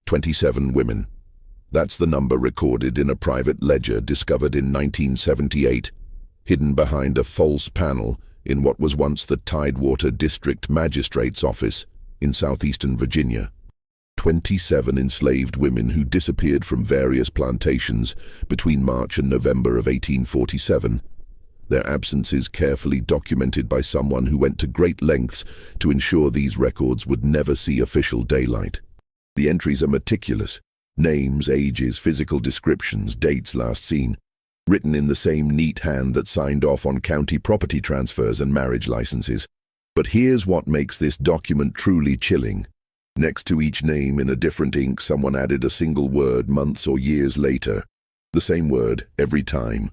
27 women. That's the number recorded in a private ledger discovered in 1978, hidden behind a false panel in what was once the Tidewater District Magistrate's office in southeastern Virginia. 27 enslaved women who disappeared from various plantations between March and November of 1847. Their absences carefully documented by someone who went to great lengths to ensure these records would never see official daylight. The entries are meticulous. Names, ages, physical descriptions, dates last seen, written in the same neat hand that signed off on county property transfers and marriage licenses. But here's what makes this document truly chilling. Next to each name in a different ink, someone added a single word months or years later. The same word every time.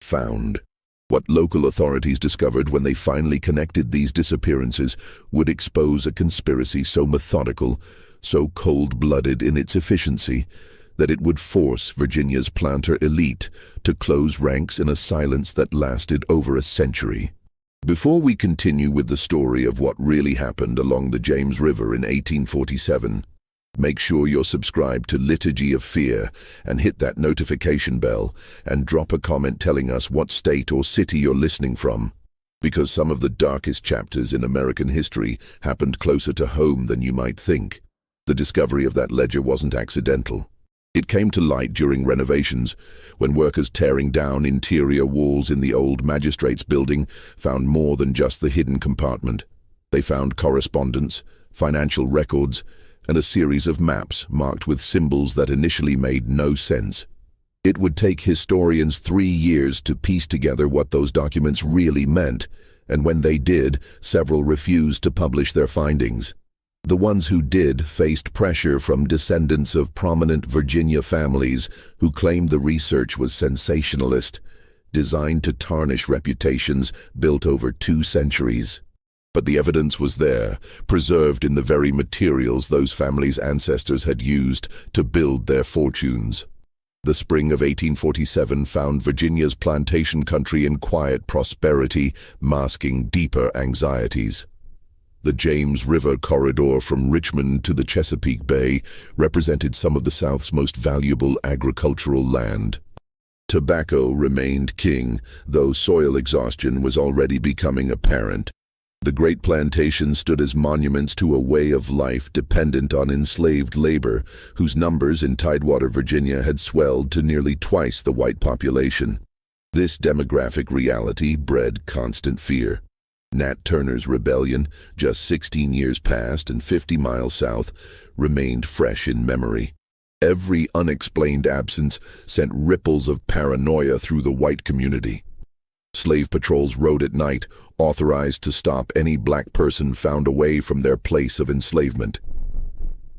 Found. What local authorities discovered when they finally connected these disappearances would expose a conspiracy so methodical, so cold-blooded in its efficiency, that it would force Virginia's planter elite to close ranks in a silence that lasted over a century. Before we continue with the story of what really happened along the James River in 1847, make sure you're subscribed to Liturgy of Fear and hit that notification bell and drop a comment telling us what state or city you're listening from, because some of the darkest chapters in American history happened closer to home than you might think. The discovery of that ledger wasn't accidental. It came to light during renovations, when workers tearing down interior walls in the old magistrate's building found more than just the hidden compartment. They found correspondence, financial records, and a series of maps marked with symbols that initially made no sense. It would take historians 3 years to piece together what those documents really meant, and when they did, several refused to publish their findings. The ones who did faced pressure from descendants of prominent Virginia families who claimed the research was sensationalist, designed to tarnish reputations built over 2 centuries. But the evidence was there, preserved in the very materials those families' ancestors had used to build their fortunes. The spring of 1847 found Virginia's plantation country in quiet prosperity, masking deeper anxieties. The James River corridor from Richmond to the Chesapeake Bay represented some of the South's most valuable agricultural land. Tobacco remained king, though soil exhaustion was already becoming apparent. The great plantations stood as monuments to a way of life dependent on enslaved labor, whose numbers in Tidewater, Virginia had swelled to nearly twice the white population. This demographic reality bred constant fear. Nat Turner's rebellion, just 16 years past and 50 miles south, remained fresh in memory. Every unexplained absence sent ripples of paranoia through the white community. Slave patrols rode at night, authorized to stop any black person found away from their place of enslavement.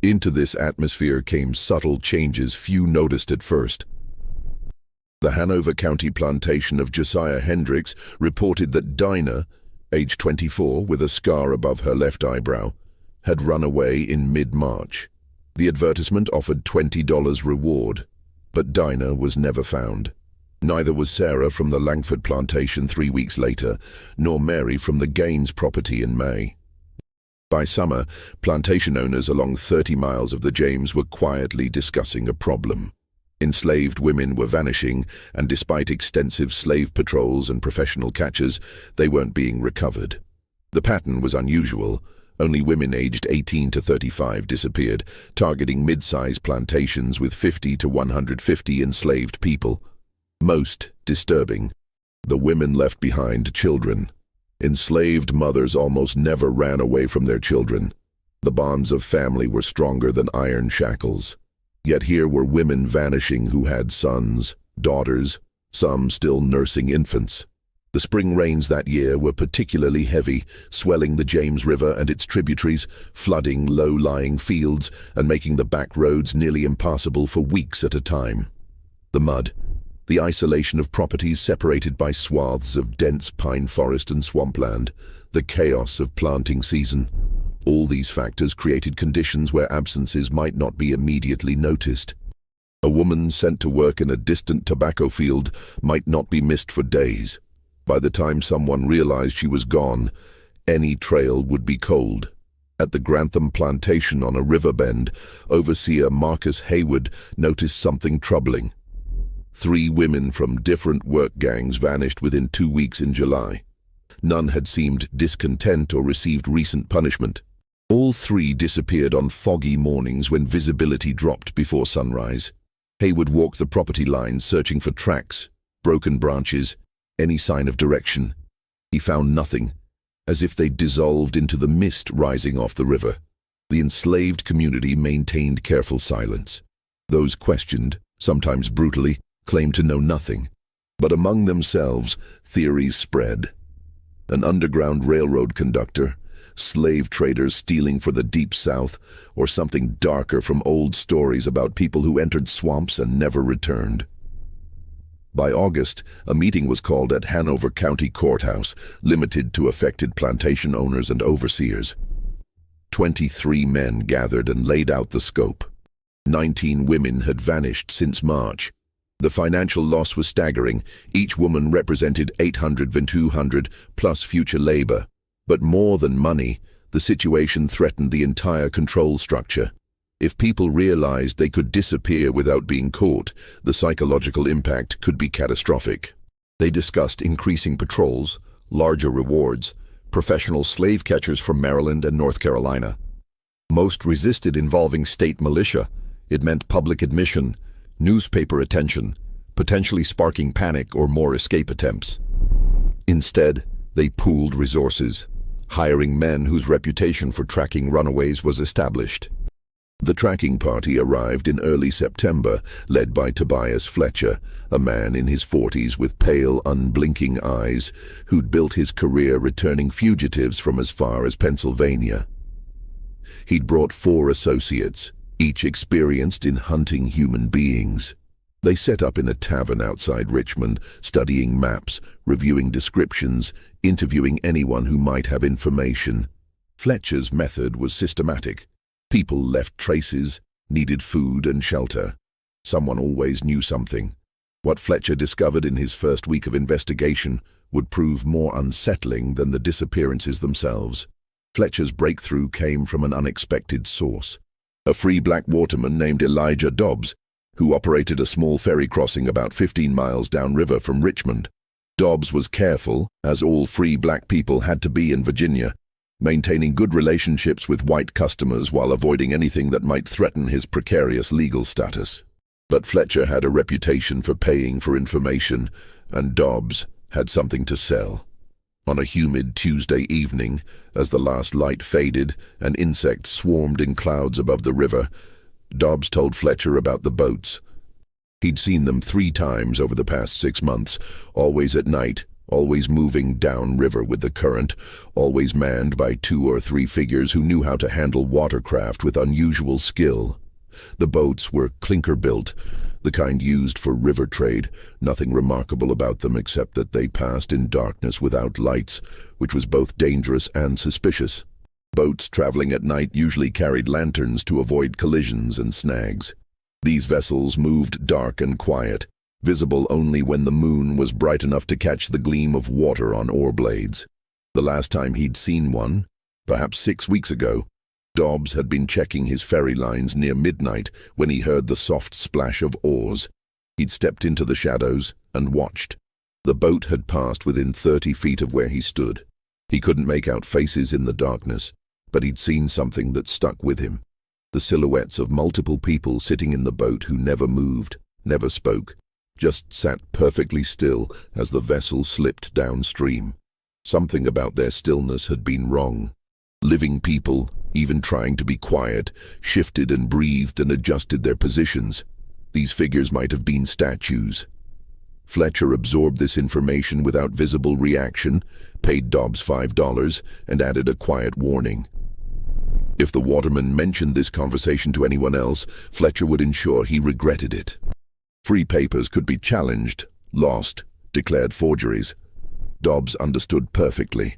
Into this atmosphere came subtle changes few noticed at first. The Hanover County plantation of Josiah Hendricks reported that Dinah, age 24, with a scar above her left eyebrow, had run away in mid-March. The advertisement offered $20 reward, but Dinah was never found. Neither was Sarah from the Langford plantation 3 weeks later, nor Mary from the Gaines property in May. By summer, plantation owners along 30 miles of the James were quietly discussing a problem. Enslaved women were vanishing, and despite extensive slave patrols and professional catchers, they weren't being recovered. The pattern was unusual. Only women aged 18 to 35 disappeared, targeting mid-sized plantations with 50 to 150 enslaved people. Most disturbing, the women left behind children. Enslaved mothers almost never ran away from their children. The bonds of family were stronger than iron shackles. Yet here were women vanishing who had sons, daughters, some still nursing infants. The spring rains that year were particularly heavy, swelling the James River and its tributaries, flooding low-lying fields and making the back roads nearly impassable for weeks at a time. The mud, the isolation of properties separated by swaths of dense pine forest and swampland, the chaos of planting season. All these factors created conditions where absences might not be immediately noticed. A woman sent to work in a distant tobacco field might not be missed for days. By the time someone realized she was gone, any trail would be cold. At the Grantham plantation on a river bend, overseer Marcus Hayward noticed something troubling. 3 women from different work gangs vanished within 2 weeks in July. None had seemed discontent or received recent punishment. All 3 disappeared on foggy mornings when visibility dropped before sunrise. Hayward walked the property lines searching for tracks, broken branches, any sign of direction. He found nothing, as if they'd dissolved into the mist rising off the river. The enslaved community maintained careful silence. Those questioned, sometimes brutally, claimed to know nothing. But among themselves, theories spread. An underground railroad conductor, slave traders stealing for the Deep South, or something darker from old stories about people who entered swamps and never returned. By August, a meeting was called at Hanover County Courthouse, limited to affected plantation owners and overseers. 23 men gathered and laid out the scope. 19 women had vanished since March. The financial loss was staggering. Each woman represented $800 plus future labor. But more than money, the situation threatened the entire control structure. If people realized they could disappear without being caught, the psychological impact could be catastrophic. They discussed increasing patrols, larger rewards, professional slave catchers from Maryland and North Carolina. Most resisted involving state militia. It meant public admission, newspaper attention, potentially sparking panic or more escape attempts. Instead, they pooled resources, hiring men whose reputation for tracking runaways was established. The tracking party arrived in early September, led by Tobias Fletcher, a man in his 40s with pale, unblinking eyes, who'd built his career returning fugitives from as far as Pennsylvania. He'd brought 4 associates, each experienced in hunting human beings. They set up in a tavern outside Richmond, studying maps, reviewing descriptions, interviewing anyone who might have information. Fletcher's method was systematic. People left traces, needed food and shelter. Someone always knew something. What Fletcher discovered in his first week of investigation would prove more unsettling than the disappearances themselves. Fletcher's breakthrough came from an unexpected source. A free black waterman named Elijah Dobbs, who operated a small ferry crossing about 15 miles downriver from Richmond. Dobbs was careful, as all free black people had to be in Virginia, maintaining good relationships with white customers while avoiding anything that might threaten his precarious legal status. But Fletcher had a reputation for paying for information, and Dobbs had something to sell. On a humid Tuesday evening, as the last light faded and insects swarmed in clouds above the river, Dobbs told Fletcher about the boats. He'd seen them 3 times over the past 6 months, always at night, always moving downriver with the current, always manned by 2 or 3 figures who knew how to handle watercraft with unusual skill. The boats were clinker-built, the kind used for river trade, nothing remarkable about them except that they passed in darkness without lights, which was both dangerous and suspicious. Boats traveling at night usually carried lanterns to avoid collisions and snags. These vessels moved dark and quiet, visible only when the moon was bright enough to catch the gleam of water on oar blades. The last time he'd seen one, perhaps 6 weeks ago, Dobbs had been checking his ferry lines near midnight when he heard the soft splash of oars. He'd stepped into the shadows and watched. The boat had passed within 30 feet of where he stood. He couldn't make out faces in the darkness, but he'd seen something that stuck with him. The silhouettes of multiple people sitting in the boat who never moved, never spoke, just sat perfectly still as the vessel slipped downstream. Something about their stillness had been wrong. Living people, even trying to be quiet, shifted and breathed and adjusted their positions. These figures might have been statues. Fletcher absorbed this information without visible reaction, paid Dobbs $5, and added a quiet warning. If the waterman mentioned this conversation to anyone else, Fletcher would ensure he regretted it. Free papers could be challenged, lost, declared forgeries. Dobbs understood perfectly.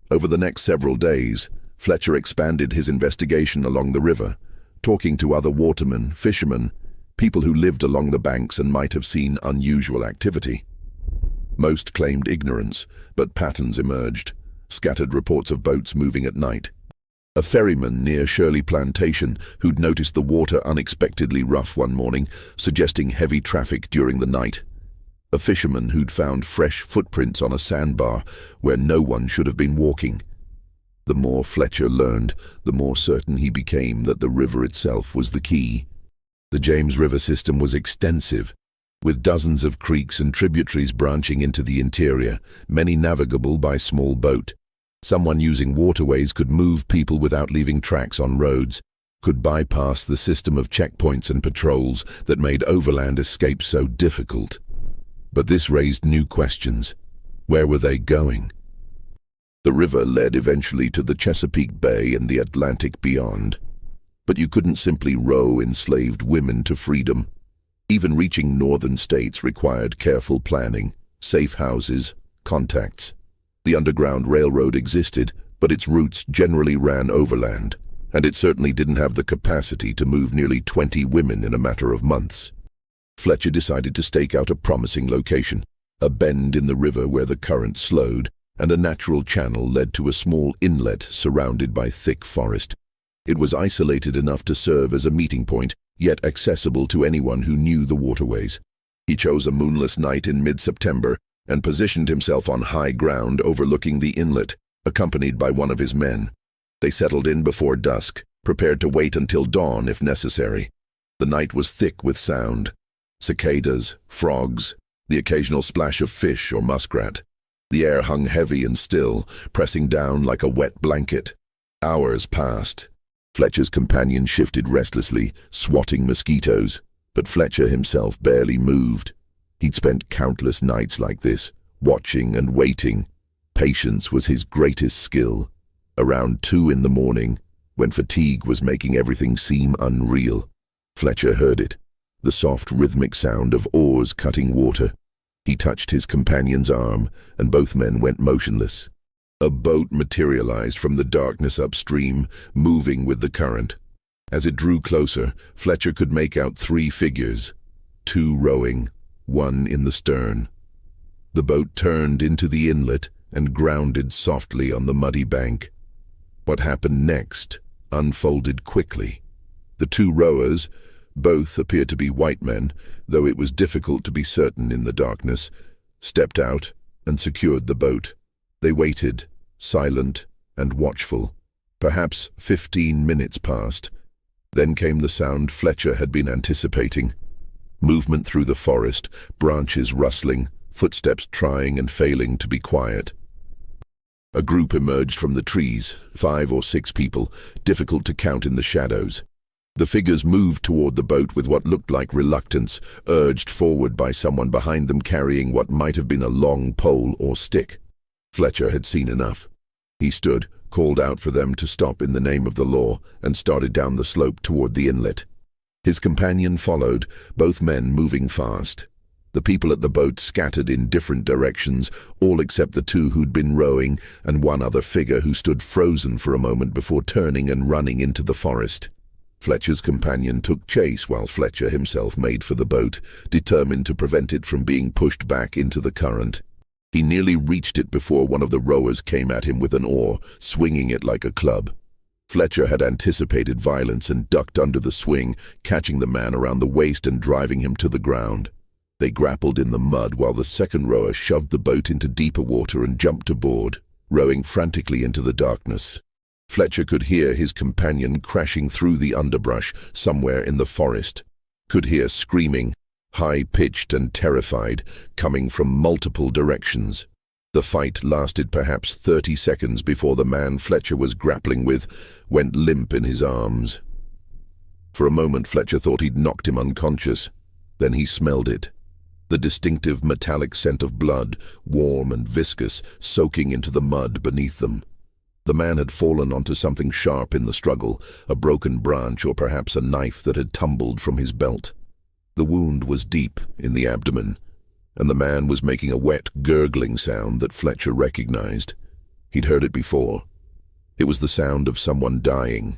Over the next several days, Fletcher expanded his investigation along the river, talking to other watermen, fishermen, people who lived along the banks and might have seen unusual activity. Most claimed ignorance, but patterns emerged, scattered reports of boats moving at night. A ferryman near Shirley Plantation who'd noticed the water unexpectedly rough one morning, suggesting heavy traffic during the night. A fisherman who'd found fresh footprints on a sandbar where no one should have been walking. The more Fletcher learned, the more certain he became that the river itself was the key. The James River system was extensive, with dozens of creeks and tributaries branching into the interior, many navigable by small boat. Someone using waterways could move people without leaving tracks on roads, could bypass the system of checkpoints and patrols that made overland escape so difficult. But this raised new questions. Where were they going? The river led eventually to the Chesapeake Bay and the Atlantic beyond. But you couldn't simply row enslaved women to freedom. Even reaching northern states required careful planning, safe houses, contacts. The Underground Railroad existed, but its routes generally ran overland, and it certainly didn't have the capacity to move nearly 20 women in a matter of months. Fletcher decided to stake out a promising location, a bend in the river where the current slowed, and a natural channel led to a small inlet surrounded by thick forest. It was isolated enough to serve as a meeting point, yet accessible to anyone who knew the waterways. He chose a moonless night in mid-September and positioned himself on high ground overlooking the inlet, accompanied by one of his men. They settled in before dusk, prepared to wait until dawn if necessary. The night was thick with sound. Cicadas, frogs, the occasional splash of fish or muskrat. The air hung heavy and still, pressing down like a wet blanket. Hours passed. Fletcher's companion shifted restlessly, swatting mosquitoes, but Fletcher himself barely moved. He'd spent countless nights like this, watching and waiting. Patience was his greatest skill. Around 2 in the morning, when fatigue was making everything seem unreal, Fletcher heard it. The soft rhythmic sound of oars cutting water. He touched his companion's arm, and both men went motionless. A boat materialized from the darkness upstream, moving with the current. As it drew closer, Fletcher could make out 3 figures, 2 rowing, 1 in the stern. The boat turned into the inlet and grounded softly on the muddy bank. What happened next unfolded quickly. The 2 rowers, both appeared to be white men, though it was difficult to be certain in the darkness, stepped out and secured the boat. They waited, silent and watchful. Perhaps 15 minutes passed. Then came the sound Fletcher had been anticipating. Movement through the forest, branches rustling, footsteps trying and failing to be quiet. A group emerged from the trees, 5 or 6 people, difficult to count in the shadows. The figures moved toward the boat with what looked like reluctance, urged forward by someone behind them carrying what might have been a long pole or stick. Fletcher had seen enough. He stood, called out for them to stop in the name of the law, and started down the slope toward the inlet. His companion followed, both men moving fast. The people at the boat scattered in different directions, all except the 2 who'd been rowing, and one other figure who stood frozen for a moment before turning and running into the forest. Fletcher's companion took chase while Fletcher himself made for the boat, determined to prevent it from being pushed back into the current. He nearly reached it before one of the rowers came at him with an oar, swinging it like a club. Fletcher had anticipated violence and ducked under the swing, catching the man around the waist and driving him to the ground. They grappled in the mud while the second rower shoved the boat into deeper water and jumped aboard, rowing frantically into the darkness. Fletcher could hear his companion crashing through the underbrush somewhere in the forest, could hear screaming, high-pitched and terrified, coming from multiple directions. The fight lasted perhaps 30 seconds before the man Fletcher was grappling with went limp in his arms. For a moment Fletcher thought he'd knocked him unconscious. Then he smelled it. The distinctive metallic scent of blood, warm and viscous, soaking into the mud beneath them. The man had fallen onto something sharp in the struggle, a broken branch or perhaps a knife that had tumbled from his belt. The wound was deep in the abdomen, and the man was making a wet, gurgling sound that Fletcher recognized. He'd heard it before. It was the sound of someone dying.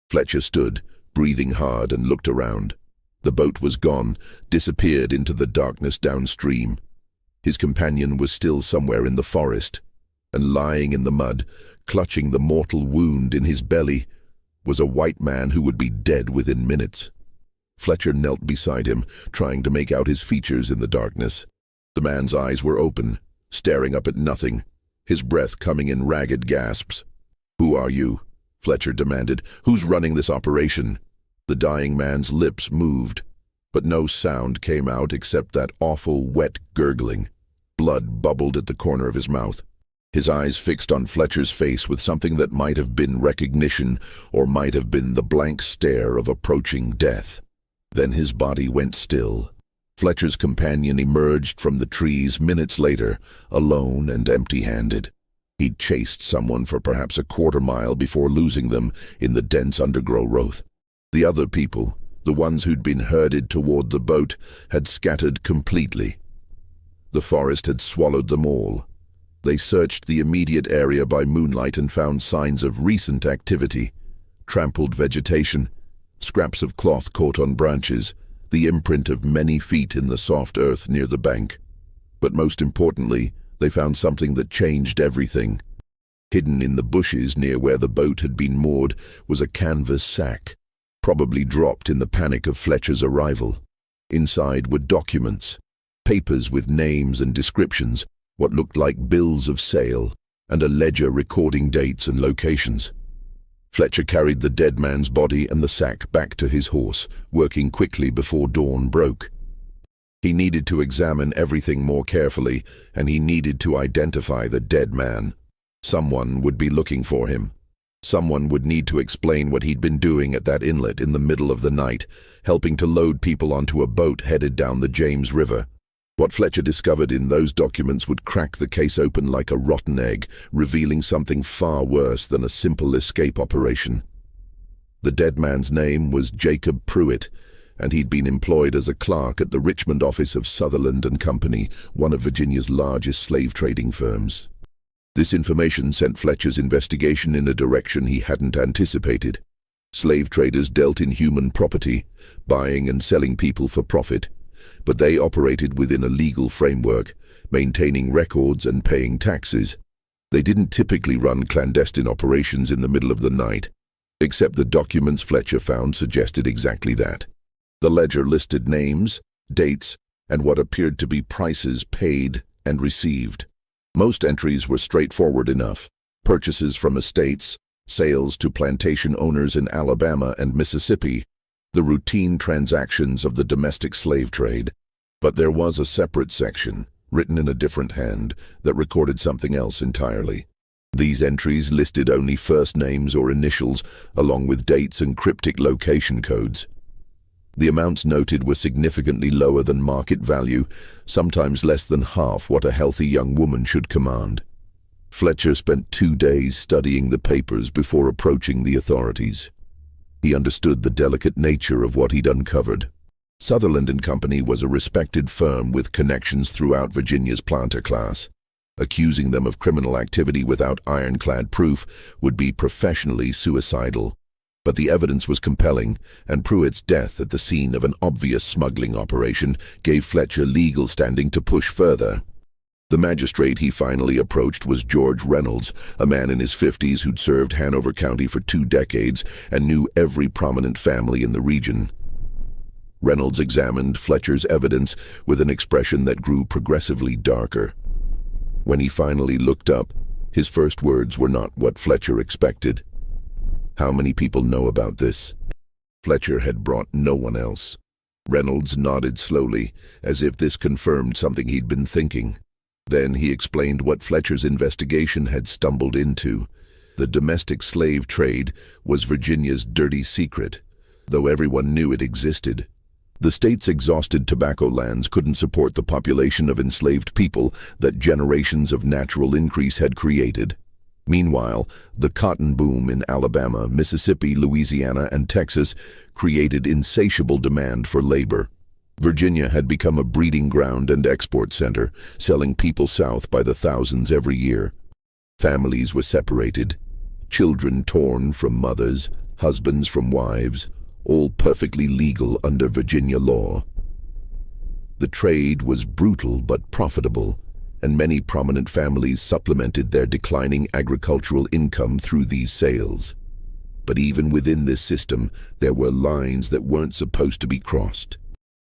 Fletcher stood, breathing hard, and looked around. The boat was gone, disappeared into the darkness downstream. His companion was still somewhere in the forest. And lying in the mud, clutching the mortal wound in his belly, was a white man who would be dead within minutes. Fletcher knelt beside him, trying to make out his features in the darkness. The man's eyes were open, staring up at nothing, his breath coming in ragged gasps. "Who are you?" Fletcher demanded. "Who's running this operation?" The dying man's lips moved, but no sound came out except that awful, wet gurgling. Blood bubbled at the corner of his mouth. His eyes fixed on Fletcher's face with something that might have been recognition or might have been the blank stare of approaching death. Then his body went still. Fletcher's companion emerged from the trees minutes later, alone and empty-handed. He'd chased someone for perhaps a quarter-mile before losing them in the dense undergrowth. The other people, the ones who'd been herded toward the boat, had scattered completely. The forest had swallowed them all. They searched the immediate area by moonlight and found signs of recent activity: trampled vegetation, scraps of cloth caught on branches, the imprint of many feet in the soft earth near the bank. But most importantly, they found something that changed everything. Hidden in the bushes near where the boat had been moored was a canvas sack, probably dropped in the panic of Fletcher's arrival. Inside were documents, papers with names and descriptions, what looked like bills of sale, and a ledger recording dates and locations. Fletcher carried the dead man's body and the sack back to his horse, working quickly before dawn broke. He needed to examine everything more carefully, and he needed to identify the dead man. Someone would be looking for him. Someone would need to explain what he'd been doing at that inlet in the middle of the night, helping to load people onto a boat headed down the James River. What Fletcher discovered in those documents would crack the case open like a rotten egg, revealing something far worse than a simple escape operation. The dead man's name was Jacob Pruitt, and he'd been employed as a clerk at the Richmond office of Sutherland and Company, one of Virginia's largest slave-trading firms. This information sent Fletcher's investigation in a direction he hadn't anticipated. Slave traders dealt in human property, buying and selling people for profit, but they operated within a legal framework, maintaining records and paying taxes. They didn't typically run clandestine operations in the middle of the night, except the documents Fletcher found suggested exactly that. The ledger listed names, dates, and what appeared to be prices paid and received. Most entries were straightforward enough: purchases from estates, sales to plantation owners in Alabama and Mississippi, the routine transactions of the domestic slave trade. But there was a separate section, written in a different hand, that recorded something else entirely. These entries listed only first names or initials, along with dates and cryptic location codes. The amounts noted were significantly lower than market value, sometimes less than half what a healthy young woman should command. Fletcher spent 2 days studying the papers before approaching the authorities. He understood the delicate nature of what he'd uncovered. Sutherland and Company was a respected firm with connections throughout Virginia's planter class. Accusing them of criminal activity without ironclad proof would be professionally suicidal. But the evidence was compelling, and Pruitt's death at the scene of an obvious smuggling operation gave Fletcher legal standing to push further. The magistrate he finally approached was George Reynolds, a man in his 50s who'd served Hanover County for 2 decades and knew every prominent family in the region. Reynolds examined Fletcher's evidence with an expression that grew progressively darker. When he finally looked up, his first words were not what Fletcher expected. "How many people know about this?" Fletcher had brought no one else. Reynolds nodded slowly, as if this confirmed something he'd been thinking. Then he explained what Fletcher's investigation had stumbled into. The domestic slave trade was Virginia's dirty secret, though everyone knew it existed. The state's exhausted tobacco lands couldn't support the population of enslaved people that generations of natural increase had created. Meanwhile, the cotton boom in Alabama, Mississippi, Louisiana, and Texas created insatiable demand for labor. Virginia had become a breeding ground and export center, selling people south by the thousands every year. Families were separated, children torn from mothers, husbands from wives, all perfectly legal under Virginia law. The trade was brutal but profitable, and many prominent families supplemented their declining agricultural income through these sales. But even within this system, there were lines that weren't supposed to be crossed.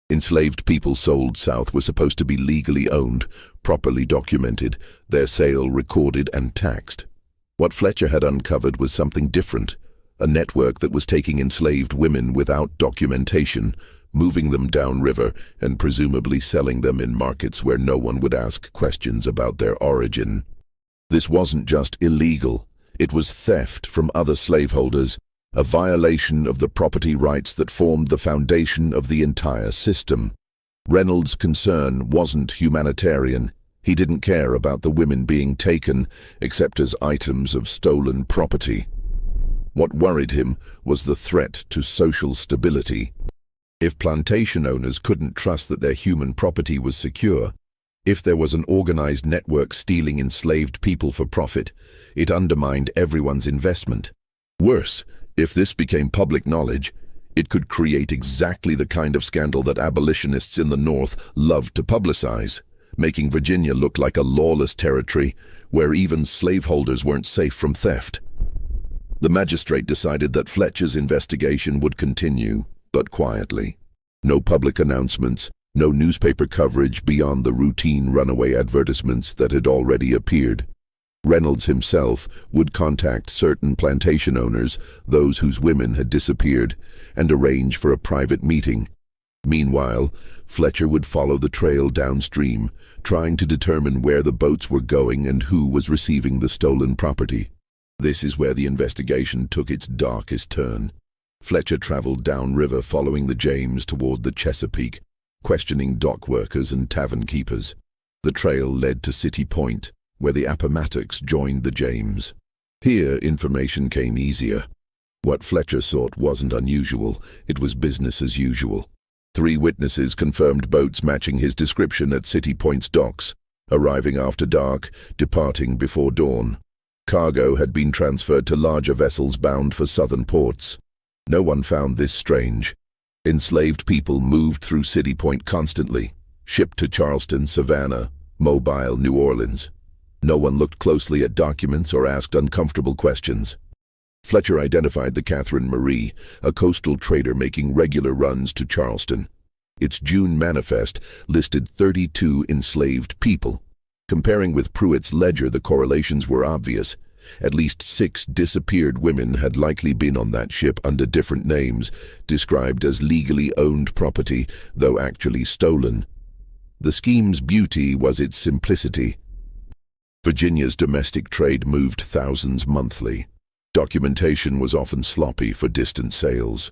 Enslaved people sold south were supposed to be legally owned, properly documented, their sale recorded and taxed. What Fletcher had uncovered was something different, a network that was taking enslaved women without documentation, moving them downriver and presumably selling them in markets where no one would ask questions about their origin. This wasn't just illegal, it was theft from other slaveholders, a violation of the property rights that formed the foundation of the entire system. Reynolds' concern wasn't humanitarian. He didn't care about the women being taken, except as items of stolen property. What worried him was the threat to social stability. If plantation owners couldn't trust that their human property was secure, if there was an organized network stealing enslaved people for profit, it undermined everyone's investment. Worse, if this became public knowledge, it could create exactly the kind of scandal that abolitionists in the North loved to publicize, making Virginia look like a lawless territory where even slaveholders weren't safe from theft. The magistrate decided that Fletcher's investigation would continue, but quietly. No public announcements, no newspaper coverage beyond the routine runaway advertisements that had already appeared. Reynolds himself would contact certain plantation owners, those whose women had disappeared, and arrange for a private meeting. Meanwhile, Fletcher would follow the trail downstream, trying to determine where the boats were going and who was receiving the stolen property. This is where the investigation took its darkest turn. Fletcher traveled downriver following the James toward the Chesapeake, questioning dock workers and tavern keepers. The trail led to City Point, where the Appomattox joined the James. Here, information came easier. What Fletcher sought wasn't unusual, it was business as usual. 3 witnesses confirmed boats matching his description at City Point's docks, arriving after dark, departing before dawn. Cargo had been transferred to larger vessels bound for southern ports. No one found this strange. Enslaved people moved through City Point constantly, shipped to Charleston, Savannah, Mobile, New Orleans. No one looked closely at documents or asked uncomfortable questions. Fletcher identified the Catherine Marie, a coastal trader making regular runs to Charleston. Its June manifest listed 32 enslaved people. Comparing with Pruitt's ledger, the correlations were obvious. At least 6 disappeared women had likely been on that ship under different names, described as legally owned property, though actually stolen. The scheme's beauty was its simplicity. Virginia's domestic trade moved thousands monthly. Documentation was often sloppy for distant sales.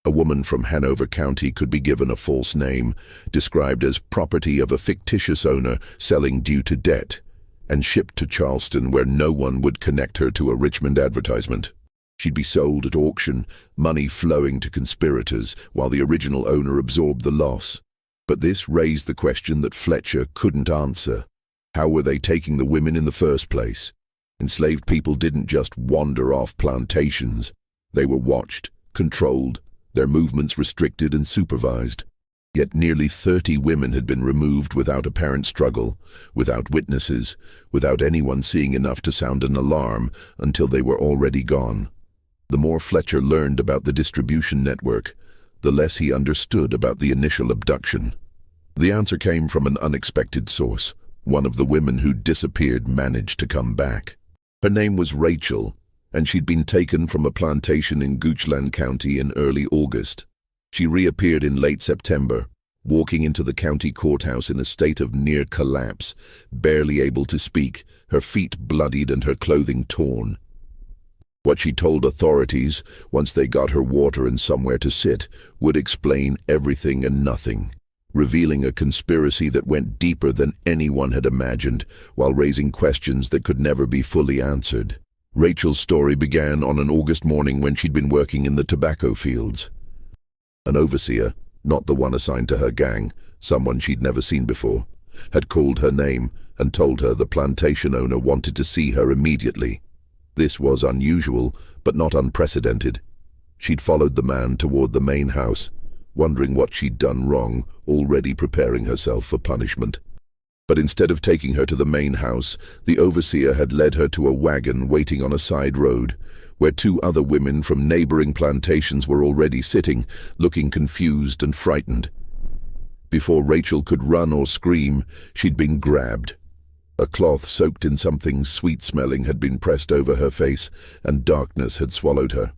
A woman from Hanover County could be given a false name, described as property of a fictitious owner selling due to debt, and shipped to Charleston where no one would connect her to a Richmond advertisement. She'd be sold at auction, money flowing to conspirators, while the original owner absorbed the loss. But this raised the question that Fletcher couldn't answer. How were they taking the women in the first place? Enslaved people didn't just wander off plantations. They were watched, controlled, their movements restricted and supervised. Yet nearly 30 women had been removed without apparent struggle, without witnesses, without anyone seeing enough to sound an alarm until they were already gone. The more Fletcher learned about the distribution network, the less he understood about the initial abduction. The answer came from an unexpected source. One of the women who'd disappeared managed to come back. Her name was Rachel, and she'd been taken from a plantation in Goochland County in early August. She reappeared in late September, walking into the county courthouse in a state of near collapse, barely able to speak, her feet bloodied and her clothing torn. What she told authorities, once they got her water and somewhere to sit, would explain everything and nothing, revealing a conspiracy that went deeper than anyone had imagined, while raising questions that could never be fully answered. Rachel's story began on an August morning when she'd been working in the tobacco fields. An overseer, not the one assigned to her gang, someone she'd never seen before, had called her name and told her the plantation owner wanted to see her immediately. This was unusual, but not unprecedented. She'd followed the man toward the main house, wondering what she'd done wrong, already preparing herself for punishment. But instead of taking her to the main house, the overseer had led her to a wagon waiting on a side road, where two other women from neighboring plantations were already sitting, looking confused and frightened. Before Rachel could run or scream, she'd been grabbed. A cloth soaked in something sweet-smelling had been pressed over her face, and darkness had swallowed her.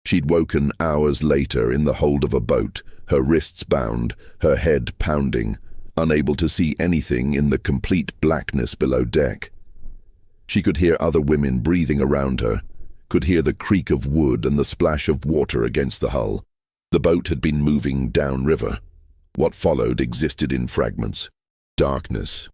She'd woken hours later in the hold of a boat, her wrists bound, her head pounding, unable to see anything in the complete blackness below deck. She could hear other women breathing around her, could hear the creak of wood and the splash of water against the hull. The boat had been moving downriver. What followed existed in fragments. Darkness,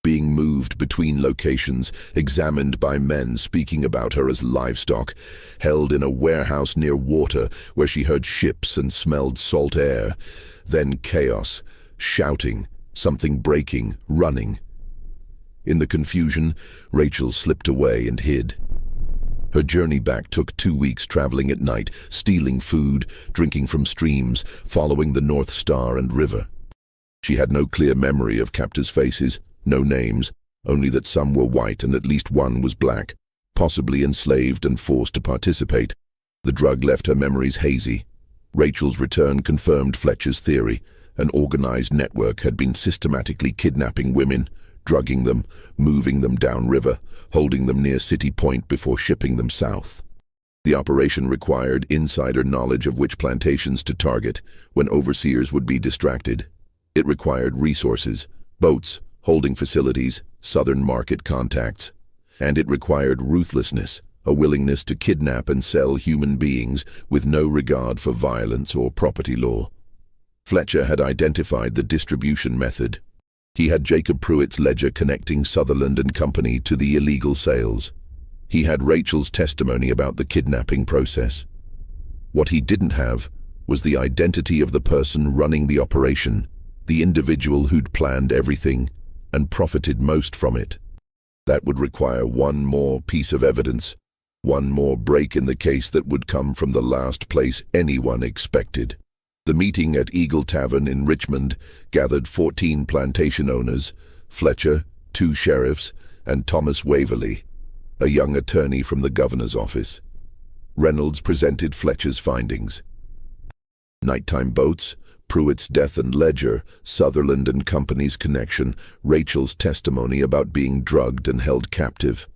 being moved between locations, examined by men speaking about her as livestock, held in a warehouse near water where she heard ships and smelled salt air. Then chaos, shouting, something breaking, running. In the confusion, Rachel slipped away and hid. Her journey back took 2 weeks traveling at night, stealing food, drinking from streams, following the North Star and river. She had no clear memory of captors' faces, no names, only that some were white and at least one was black, possibly enslaved and forced to participate. The drug left her memories hazy. Rachel's return confirmed Fletcher's theory. An organized network had been systematically kidnapping women, drugging them, moving them downriver, holding them near City Point before shipping them south. The operation required insider knowledge of which plantations to target when overseers would be distracted. It required resources, boats, holding facilities, southern market contacts. And it required ruthlessness, a willingness to kidnap and sell human beings with no regard for violence or property law. Fletcher had identified the distribution method. He had Jacob Pruitt's ledger connecting Sutherland and Company to the illegal sales. He had Rachel's testimony about the kidnapping process. What he didn't have was the identity of the person running the operation, the individual who'd planned everything and profited most from it. That would require one more piece of evidence, one more break in the case that would come from the last place anyone expected. The meeting at Eagle Tavern in Richmond gathered 14 plantation owners, Fletcher, 2 sheriffs, and Thomas Waverly, a young attorney from the governor's office. Reynolds presented Fletcher's findings. Nighttime boats, Pruitt's death and ledger, Sutherland and Company's connection, Rachel's testimony about being drugged and held captive.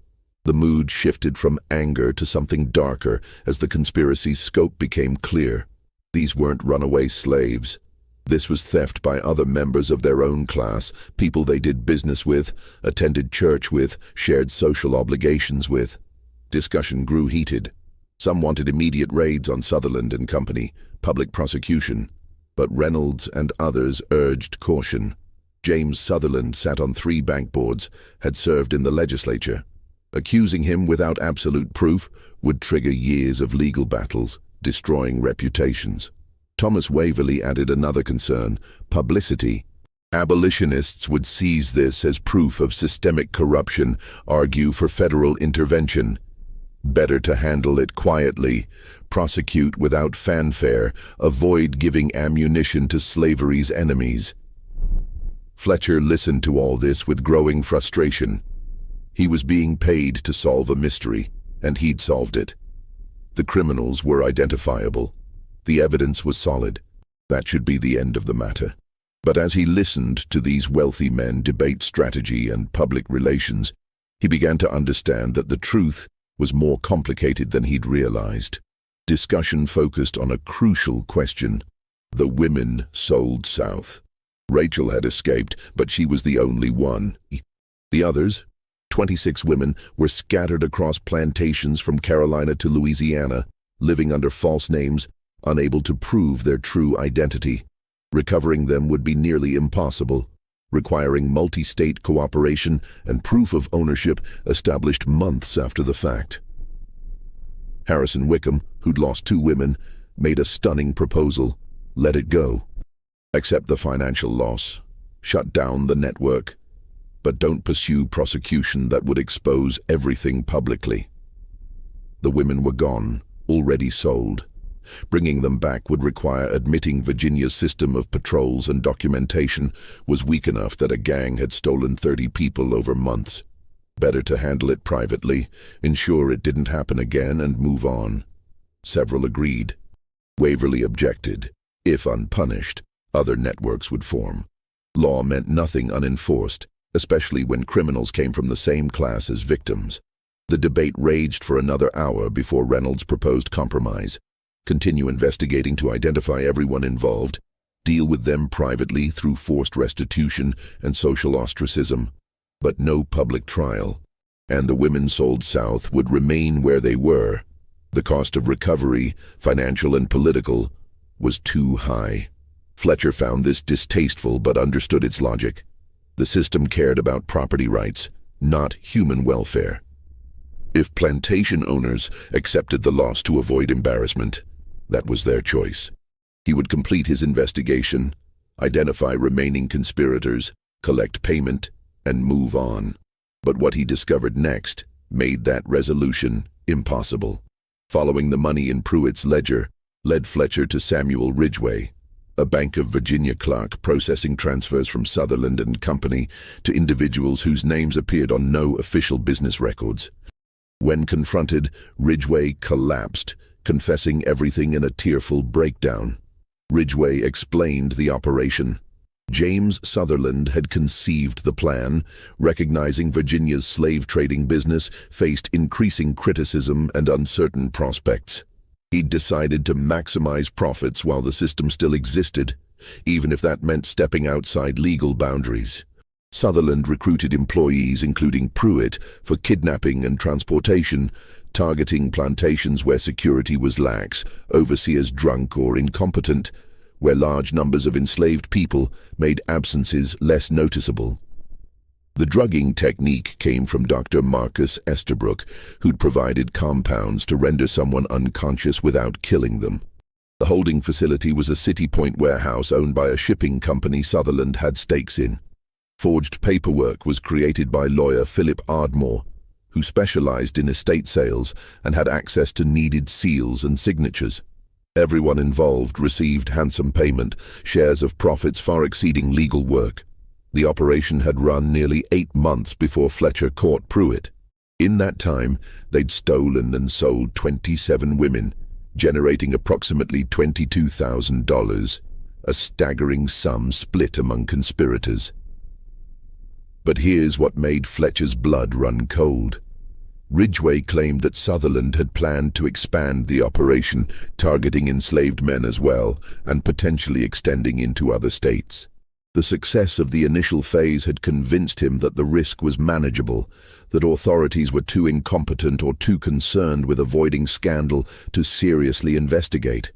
The mood shifted from anger to something darker as the conspiracy's scope became clear. These weren't runaway slaves. This was theft by other members of their own class, people they did business with, attended church with, shared social obligations with. Discussion grew heated. Some wanted immediate raids on Sutherland and Company, public prosecution. But Reynolds and others urged caution. James Sutherland sat on 3 bank boards, had served in the legislature. Accusing him without absolute proof would trigger years of legal battles, destroying reputations. Thomas Waverly added another concern: publicity. Abolitionists would seize this as proof of systemic corruption, argue for federal intervention. Better to handle it quietly, prosecute without fanfare, avoid giving ammunition to slavery's enemies. Fletcher listened to all this with growing frustration. He was being paid to solve a mystery, and he'd solved it. The criminals were identifiable. The evidence was solid. That should be the end of the matter. But as he listened to these wealthy men debate strategy and public relations, he began to understand that the truth was more complicated than he'd realized. Discussion focused on a crucial question: the women sold south. Rachel had escaped, but she was the only one. The others, 26 women, were scattered across plantations from Carolina to Louisiana, living under false names, unable to prove their true identity. Recovering them would be nearly impossible, requiring multi-state cooperation and proof of ownership established months after the fact. Harrison Wickham, who'd lost 2 women, made a stunning proposal: let it go. Accept the financial loss. Shut down the network. But don't pursue prosecution that would expose everything publicly. The women were gone, already sold. Bringing them back would require admitting Virginia's system of patrols and documentation was weak enough that a gang had stolen 30 people over months. Better to handle it privately, ensure it didn't happen again, and move on. Several agreed. Waverly objected. If unpunished, other networks would form. Law meant nothing unenforced, especially when criminals came from the same class as victims. The debate raged for another hour before Reynolds proposed compromise. Continue investigating to identify everyone involved, deal with them privately through forced restitution and social ostracism, but no public trial. And the women sold south would remain where they were. The cost of recovery, financial and political, was too high. Fletcher found this distasteful but understood its logic. The system cared about property rights, not human welfare. If plantation owners accepted the loss to avoid embarrassment, that was their choice. He would complete his investigation, identify remaining conspirators, collect payment, and move on. But what he discovered next made that resolution impossible. Following the money in Pruitt's ledger led Fletcher to Samuel Ridgway, a Bank of Virginia clerk processing transfers from Sutherland and Company to individuals whose names appeared on no official business records. When confronted, Ridgway collapsed, confessing everything in a tearful breakdown. Ridgway explained the operation. James Sutherland had conceived the plan, recognizing Virginia's slave-trading business faced increasing criticism and uncertain prospects. He'd decided to maximize profits while the system still existed, even if that meant stepping outside legal boundaries. Sutherland recruited employees, including Pruitt, for kidnapping and transportation, targeting plantations where security was lax, overseers drunk or incompetent, where large numbers of enslaved people made absences less noticeable. The drugging technique came from Dr. Marcus Esterbrook, who'd provided compounds to render someone unconscious without killing them. The holding facility was a City Point warehouse owned by a shipping company Sutherland had stakes in. Forged paperwork was created by lawyer Philip Ardmore, who specialized in estate sales and had access to needed seals and signatures. Everyone involved received handsome payment, shares of profits far exceeding legal work. The operation had run nearly 8 months before Fletcher caught Pruitt. In that time, they'd stolen and sold 27 women, generating approximately $22,000, a staggering sum split among conspirators. But here's what made Fletcher's blood run cold. Ridgway claimed that Sutherland had planned to expand the operation, targeting enslaved men as well, and potentially extending into other states. The success of the initial phase had convinced him that the risk was manageable, that authorities were too incompetent or too concerned with avoiding scandal to seriously investigate.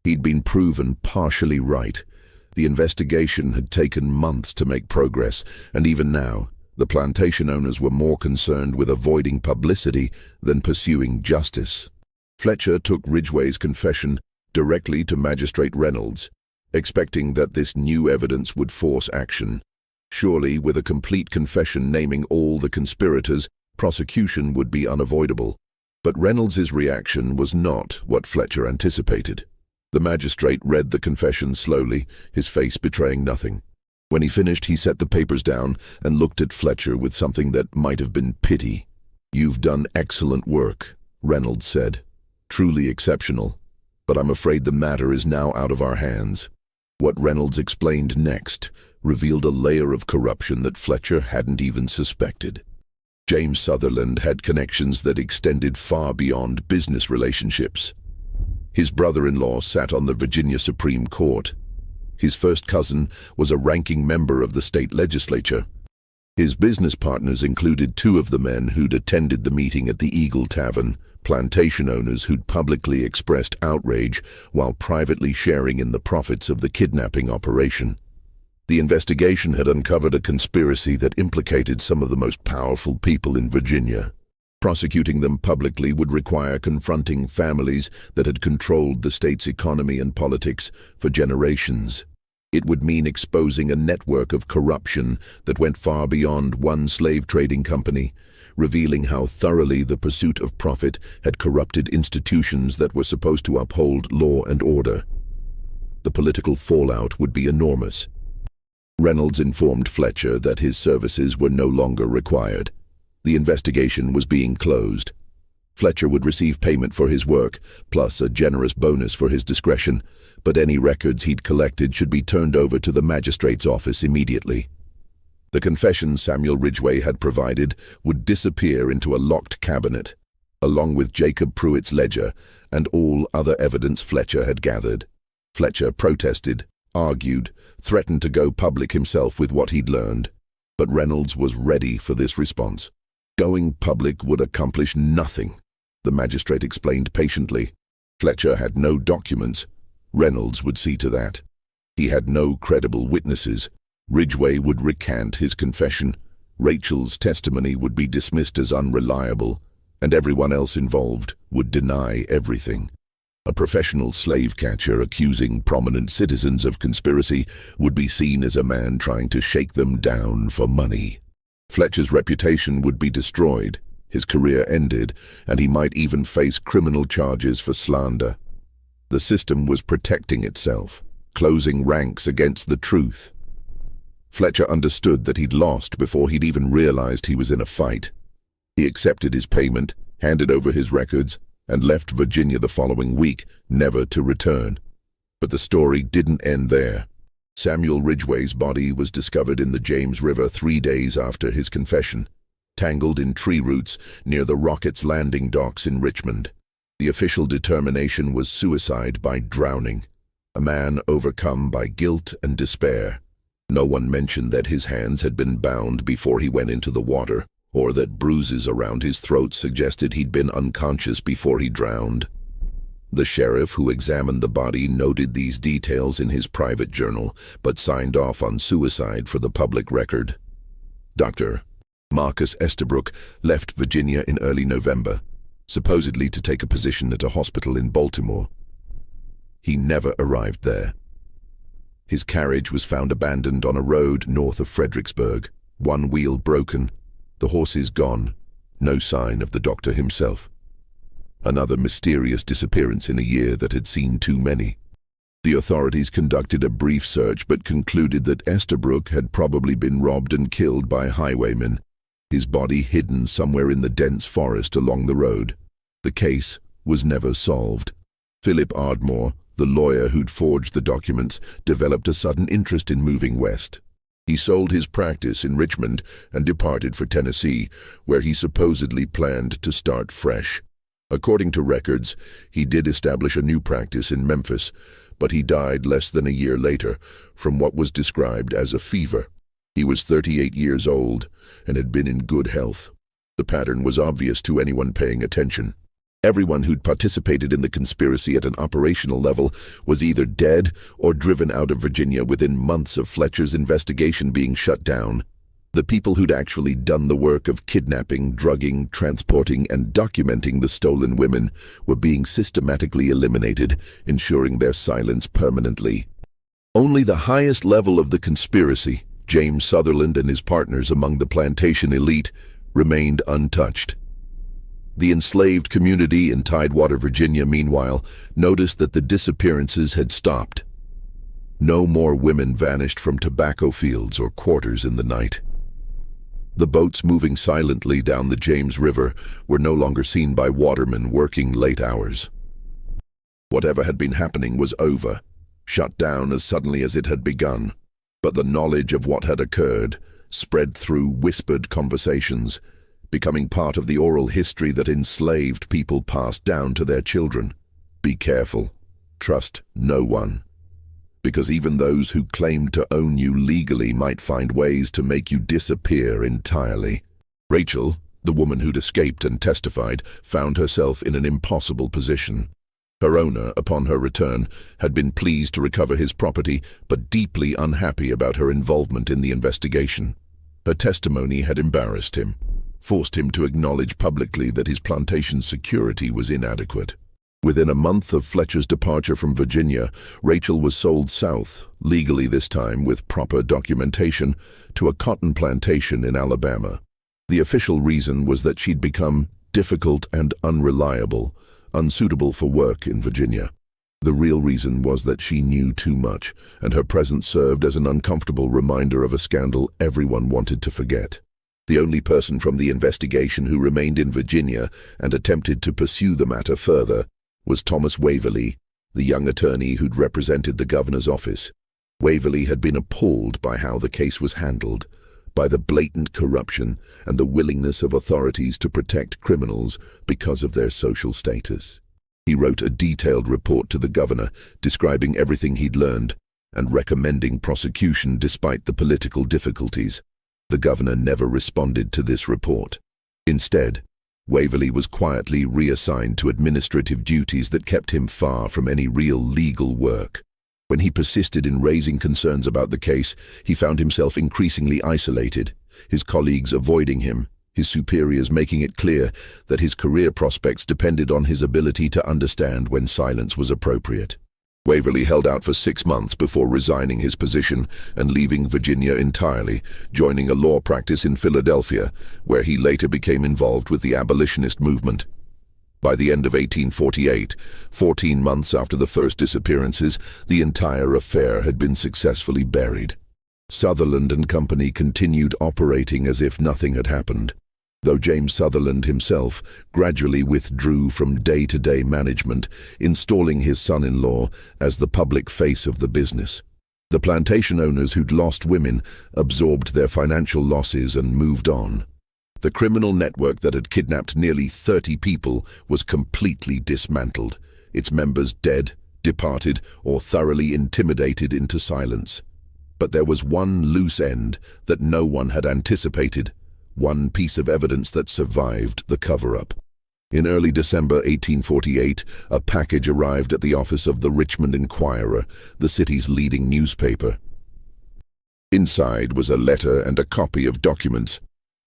He'd been proven partially right. The investigation had taken months to make progress, and even now, the plantation owners were more concerned with avoiding publicity than pursuing justice. Fletcher took Ridgway's confession directly to Magistrate Reynolds, expecting that this new evidence would force action. Surely, with a complete confession naming all the conspirators, prosecution would be unavoidable. But Reynolds's reaction was not what Fletcher anticipated. The magistrate read the confession slowly, his face betraying nothing. When he finished, he set the papers down and looked at Fletcher with something that might have been pity. "You've done excellent work," Reynolds said. "Truly exceptional. But I'm afraid the matter is now out of our hands." What Reynolds explained next revealed a layer of corruption that Fletcher hadn't even suspected. James Sutherland had connections that extended far beyond business relationships. His brother-in-law sat on the Virginia Supreme Court. His first cousin was a ranking member of the state legislature. His business partners included 2 of the men who'd attended the meeting at the Eagle Tavern, plantation owners who'd publicly expressed outrage while privately sharing in the profits of the kidnapping operation. The investigation had uncovered a conspiracy that implicated some of the most powerful people in Virginia. Prosecuting them publicly would require confronting families that had controlled the state's economy and politics for generations. It would mean exposing a network of corruption that went far beyond one slave trading company, revealing how thoroughly the pursuit of profit had corrupted institutions that were supposed to uphold law and order. The political fallout would be enormous. Reynolds informed Fletcher that his services were no longer required. The investigation was being closed. Fletcher would receive payment for his work, plus a generous bonus for his discretion, but any records he'd collected should be turned over to the magistrate's office immediately. The confession Samuel Ridgway had provided would disappear into a locked cabinet, along with Jacob Pruitt's ledger and all other evidence Fletcher had gathered. Fletcher protested, argued, threatened to go public himself with what he'd learned, but Reynolds was ready for this response. Going public would accomplish nothing, the magistrate explained patiently. Fletcher had no documents. Reynolds would see to that. He had no credible witnesses. Ridgway would recant his confession. Rachel's testimony would be dismissed as unreliable, and everyone else involved would deny everything. A professional slave catcher accusing prominent citizens of conspiracy would be seen as a man trying to shake them down for money. Fletcher's reputation would be destroyed, his career ended, and he might even face criminal charges for slander. The system was protecting itself, closing ranks against the truth. Fletcher understood that he'd lost before he'd even realized he was in a fight. He accepted his payment, handed over his records, and left Virginia the following week, never to return. But the story didn't end there. Samuel Ridgway's body was discovered in the James River 3 days after his confession, tangled in tree roots near the Rocket's landing docks in Richmond. The official determination was suicide by drowning, a man overcome by guilt and despair. No one mentioned that his hands had been bound before he went into the water, or that bruises around his throat suggested he'd been unconscious before he drowned. The sheriff who examined the body noted these details in his private journal, but signed off on suicide for the public record. Dr. Marcus Estabrook left Virginia in early November, supposedly to take a position at a hospital in Baltimore. He never arrived there. His carriage was found abandoned on a road north of Fredericksburg, one wheel broken, the horses gone, no sign of the doctor himself. Another mysterious disappearance in a year that had seen too many. The authorities conducted a brief search but concluded that Estabrook had probably been robbed and killed by highwaymen, his body hidden somewhere in the dense forest along the road. The case was never solved. Philip Ardmore, the lawyer who'd forged the documents, developed a sudden interest in moving west. He sold his practice in Richmond and departed for Tennessee, where he supposedly planned to start fresh. According to records, he did establish a new practice in Memphis, but he died less than a year later from what was described as a fever. He was 38 years old and had been in good health. The pattern was obvious to anyone paying attention. Everyone who'd participated in the conspiracy at an operational level was either dead or driven out of Virginia within months of Fletcher's investigation being shut down. The people who'd actually done the work of kidnapping, drugging, transporting, and documenting the stolen women were being systematically eliminated, ensuring their silence permanently. Only the highest level of the conspiracy, James Sutherland and his partners among the plantation elite, remained untouched. The enslaved community in Tidewater, Virginia, meanwhile, noticed that the disappearances had stopped. No more women vanished from tobacco fields or quarters in the night. The boats moving silently down the James River were no longer seen by watermen working late hours. Whatever had been happening was over, shut down as suddenly as it had begun. But the knowledge of what had occurred spread through whispered conversations, becoming part of the oral history that enslaved people passed down to their children. Be careful. Trust no one. Because even those who claimed to own you legally might find ways to make you disappear entirely. Rachel, the woman who'd escaped and testified, found herself in an impossible position. Her owner, upon her return, had been pleased to recover his property, but deeply unhappy about her involvement in the investigation. Her testimony had embarrassed him, forced him to acknowledge publicly that his plantation's security was inadequate. Within a month of Fletcher's departure from Virginia, Rachel was sold south, legally this time with proper documentation, to a cotton plantation in Alabama. The official reason was that she'd become difficult and unreliable, unsuitable for work in Virginia. The real reason was that she knew too much, and her presence served as an uncomfortable reminder of a scandal everyone wanted to forget. The only person from the investigation who remained in Virginia and attempted to pursue the matter further was Thomas Waverly, the young attorney who'd represented the governor's office. Waverly had been appalled by how the case was handled, by the blatant corruption and the willingness of authorities to protect criminals because of their social status. He wrote a detailed report to the governor describing everything he'd learned and recommending prosecution despite the political difficulties. The governor never responded to this report. Instead, Waverly was quietly reassigned to administrative duties that kept him far from any real legal work. When he persisted in raising concerns about the case, he found himself increasingly isolated, his colleagues avoiding him, his superiors making it clear that his career prospects depended on his ability to understand when silence was appropriate. Waverly held out for 6 months before resigning his position and leaving Virginia entirely, joining a law practice in Philadelphia, where he later became involved with the abolitionist movement. By the end of 1848, 14 months after the first disappearances, the entire affair had been successfully buried. Sutherland and Company continued operating as if nothing had happened, though James Sutherland himself gradually withdrew from day-to-day management, installing his son-in-law as the public face of the business. The plantation owners who'd lost women absorbed their financial losses and moved on. The criminal network that had kidnapped nearly 30 people was completely dismantled, its members dead, departed, or thoroughly intimidated into silence. But there was one loose end that no one had anticipated, one piece of evidence that survived the cover-up. In early December 1848, a package arrived at the office of the Richmond Enquirer, the city's leading newspaper. Inside was a letter and a copy of documents.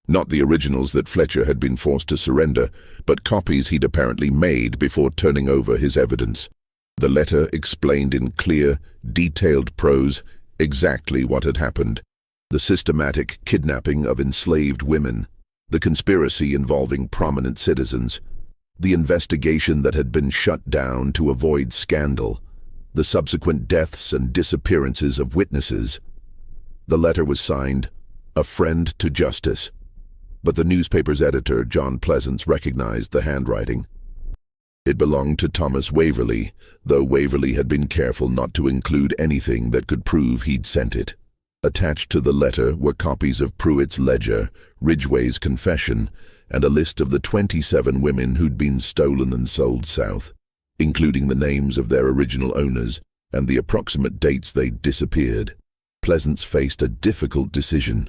Not the originals that Fletcher had been forced to surrender, but copies he'd apparently made before turning over his evidence. The letter explained in clear, detailed prose exactly what had happened: the systematic kidnapping of enslaved women, the conspiracy involving prominent citizens, the investigation that had been shut down to avoid scandal, the subsequent deaths and disappearances of witnesses. The letter was signed, "A Friend to Justice," but the newspaper's editor, John Pleasance, recognized the handwriting. It belonged to Thomas Waverly, though Waverly had been careful not to include anything that could prove he'd sent it. Attached to the letter were copies of Pruitt's ledger, Ridgway's confession, and a list of the 27 women who'd been stolen and sold south, including the names of their original owners and the approximate dates they'd disappeared. Pleasance faced a difficult decision.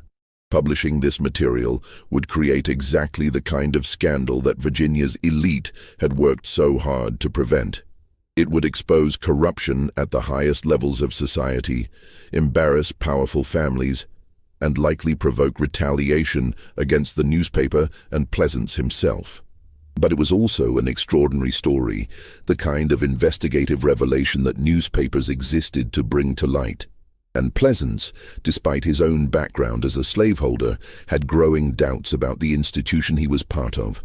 Publishing this material would create exactly the kind of scandal that Virginia's elite had worked so hard to prevent. It would expose corruption at the highest levels of society, embarrass powerful families, and likely provoke retaliation against the newspaper and Pleasance himself. But it was also an extraordinary story, the kind of investigative revelation that newspapers existed to bring to light. And Pleasance, despite his own background as a slaveholder, had growing doubts about the institution he was part of.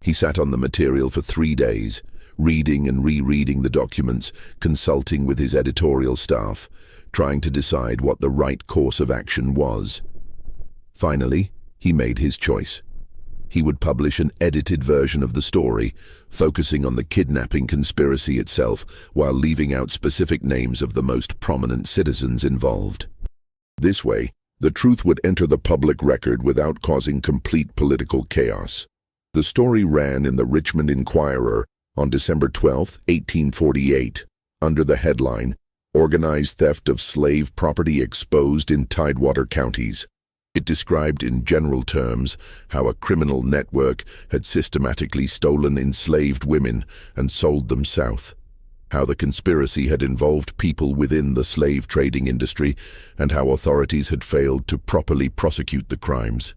He sat on the material for 3 days, reading and rereading the documents, consulting with his editorial staff, trying to decide what the right course of action was. Finally, he made his choice. He would publish an edited version of the story, focusing on the kidnapping conspiracy itself while leaving out specific names of the most prominent citizens involved. This way, the truth would enter the public record without causing complete political chaos. The story ran in the Richmond Enquirer on December 12, 1848, under the headline, "Organized Theft of Slave Property Exposed in Tidewater Counties." It described in general terms how a criminal network had systematically stolen enslaved women and sold them south, how the conspiracy had involved people within the slave trading industry, and how authorities had failed to properly prosecute the crimes.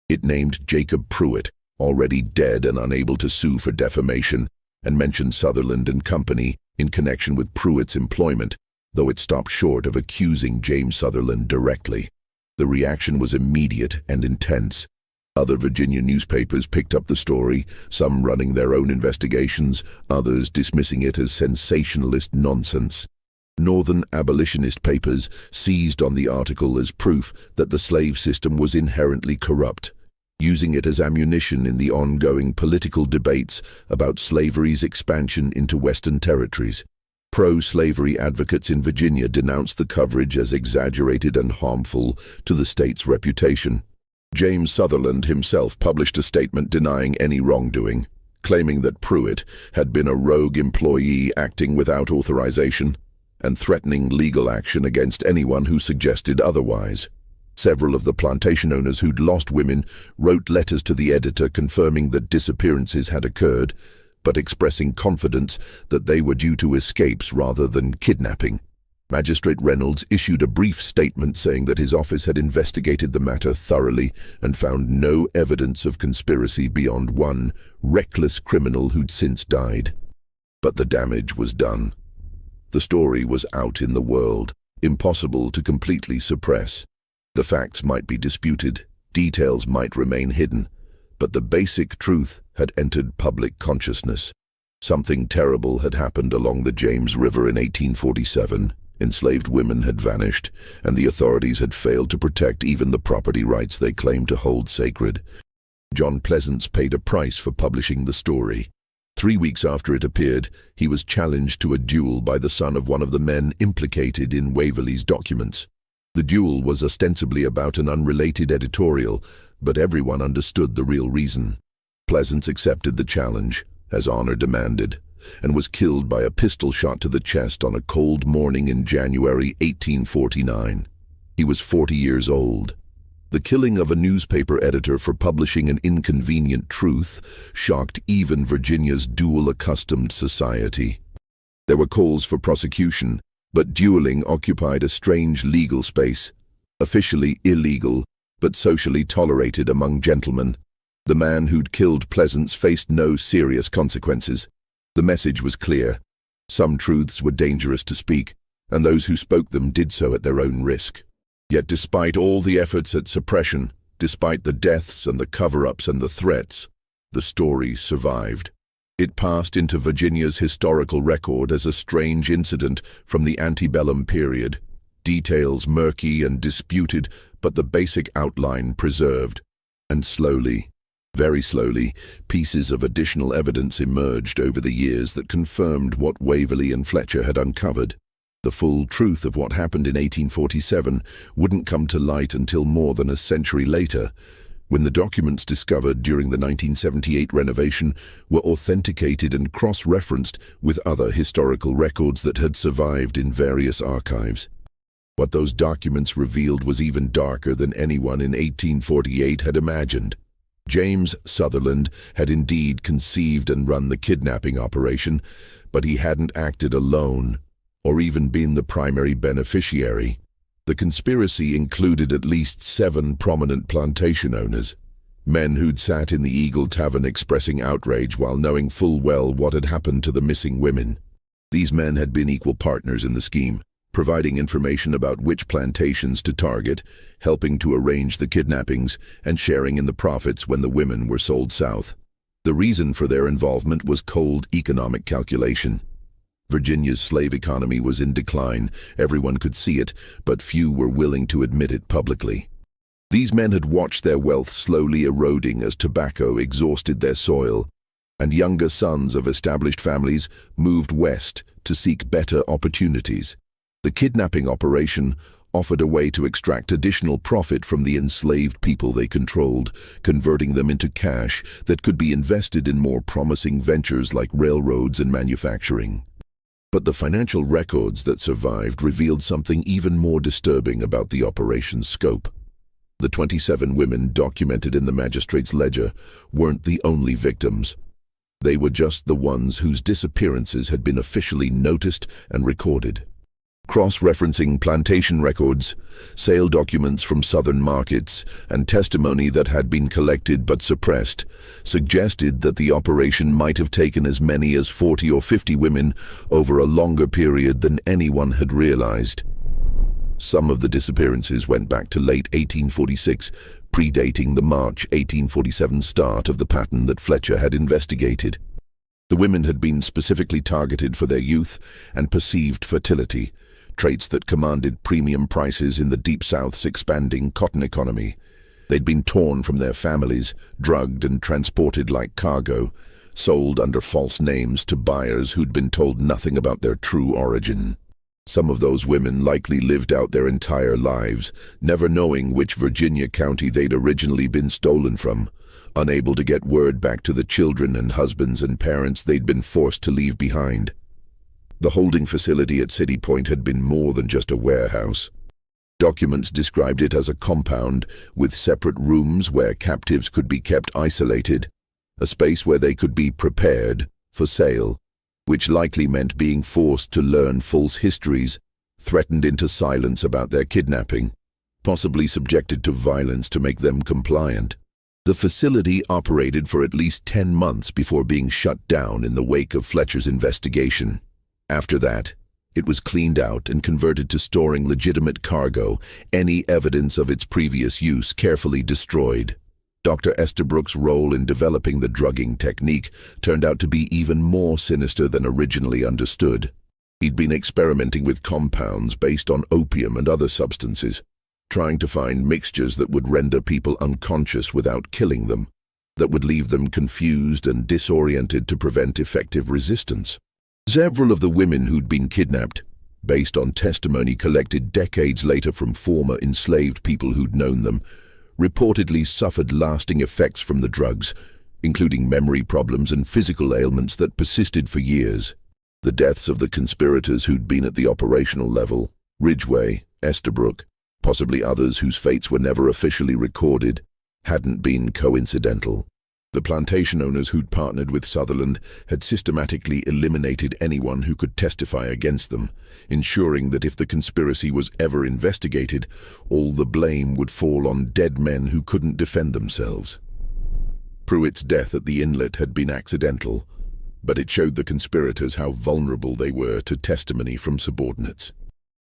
It named Jacob Pruitt, already dead and unable to sue for defamation, and mentioned Sutherland and Company in connection with Pruitt's employment, though it stopped short of accusing James Sutherland directly. The reaction was immediate and intense. Other Virginia newspapers picked up the story, some running their own investigations, others dismissing it as sensationalist nonsense. Northern abolitionist papers seized on the article as proof that the slave system was inherently corrupt, using it as ammunition in the ongoing political debates about slavery's expansion into Western territories. Pro-slavery advocates in Virginia denounced the coverage as exaggerated and harmful to the state's reputation. James Sutherland himself published a statement denying any wrongdoing, claiming that Pruitt had been a rogue employee acting without authorization and threatening legal action against anyone who suggested otherwise. Several of the plantation owners who'd lost women wrote letters to the editor confirming that disappearances had occurred, but expressing confidence that they were due to escapes rather than kidnapping. Magistrate Reynolds issued a brief statement saying that his office had investigated the matter thoroughly and found no evidence of conspiracy beyond one reckless criminal who'd since died. But the damage was done. The story was out in the world, impossible to completely suppress. The facts might be disputed, details might remain hidden, but the basic truth had entered public consciousness. Something terrible had happened along the James River in 1847. Enslaved women had vanished, and the authorities had failed to protect even the property rights they claimed to hold sacred. John Pleasance paid a price for publishing the story. 3 weeks after it appeared, he was challenged to a duel by the son of one of the men implicated in Waverley's documents. The duel was ostensibly about an unrelated editorial, but everyone understood the real reason. Pleasance accepted the challenge, as honor demanded, and was killed by a pistol shot to the chest on a cold morning in January 1849. He was 40 years old. The killing of a newspaper editor for publishing an inconvenient truth shocked even Virginia's duel-accustomed society. There were calls for prosecution, but dueling occupied a strange legal space, officially illegal, but socially tolerated among gentlemen. The man who'd killed Pleasance faced no serious consequences. The message was clear. Some truths were dangerous to speak, and those who spoke them did so at their own risk. Yet despite all the efforts at suppression, despite the deaths and the cover-ups and the threats, the story survived. It passed into Virginia's historical record as a strange incident from the antebellum period. Details murky and disputed, but the basic outline preserved. And slowly, very slowly, pieces of additional evidence emerged over the years that confirmed what Waverley and Fletcher had uncovered. The full truth of what happened in 1847 wouldn't come to light until more than a century later, when the documents discovered during the 1978 renovation were authenticated and cross-referenced with other historical records that had survived in various archives. What those documents revealed was even darker than anyone in 1848 had imagined. James Sutherland had indeed conceived and run the kidnapping operation, but he hadn't acted alone, or even been the primary beneficiary. The conspiracy included at least 7 prominent plantation owners, men who'd sat in the Eagle Tavern expressing outrage while knowing full well what had happened to the missing women. These men had been equal partners in the scheme, providing information about which plantations to target, helping to arrange the kidnappings, and sharing in the profits when the women were sold south. The reason for their involvement was cold economic calculation. Virginia's slave economy was in decline, everyone could see it, but few were willing to admit it publicly. These men had watched their wealth slowly eroding as tobacco exhausted their soil, and younger sons of established families moved west to seek better opportunities. The kidnapping operation offered a way to extract additional profit from the enslaved people they controlled, converting them into cash that could be invested in more promising ventures like railroads and manufacturing. But the financial records that survived revealed something even more disturbing about the operation's scope. The 27 women documented in the magistrate's ledger weren't the only victims. They were just the ones whose disappearances had been officially noticed and recorded. Cross-referencing plantation records, sale documents from southern markets, and testimony that had been collected but suppressed, suggested that the operation might have taken as many as 40 or 50 women over a longer period than anyone had realized. Some of the disappearances went back to late 1846, predating the March 1847 start of the pattern that Fletcher had investigated. The women had been specifically targeted for their youth and perceived fertility, traits that commanded premium prices in the Deep South's expanding cotton economy. They'd been torn from their families, drugged and transported like cargo, sold under false names to buyers who'd been told nothing about their true origin. Some of those women likely lived out their entire lives, never knowing which Virginia county they'd originally been stolen from, unable to get word back to the children and husbands and parents they'd been forced to leave behind. The holding facility at City Point had been more than just a warehouse. Documents described it as a compound with separate rooms where captives could be kept isolated, a space where they could be prepared for sale, which likely meant being forced to learn false histories, threatened into silence about their kidnapping, possibly subjected to violence to make them compliant. The facility operated for at least 10 months before being shut down in the wake of Fletcher's investigation. After that, it was cleaned out and converted to storing legitimate cargo, any evidence of its previous use carefully destroyed. Dr. Estabrook's role in developing the drugging technique turned out to be even more sinister than originally understood. He'd been experimenting with compounds based on opium and other substances, trying to find mixtures that would render people unconscious without killing them, that would leave them confused and disoriented to prevent effective resistance. Several of the women who'd been kidnapped, based on testimony collected decades later from former enslaved people who'd known them, reportedly suffered lasting effects from the drugs, including memory problems and physical ailments that persisted for years. The deaths of the conspirators who'd been at the operational level, Ridgway, Estabrook, possibly others whose fates were never officially recorded, hadn't been coincidental. The plantation owners who'd partnered with Sutherland had systematically eliminated anyone who could testify against them, ensuring that if the conspiracy was ever investigated, all the blame would fall on dead men who couldn't defend themselves. Pruitt's death at the inlet had been accidental, but it showed the conspirators how vulnerable they were to testimony from subordinates.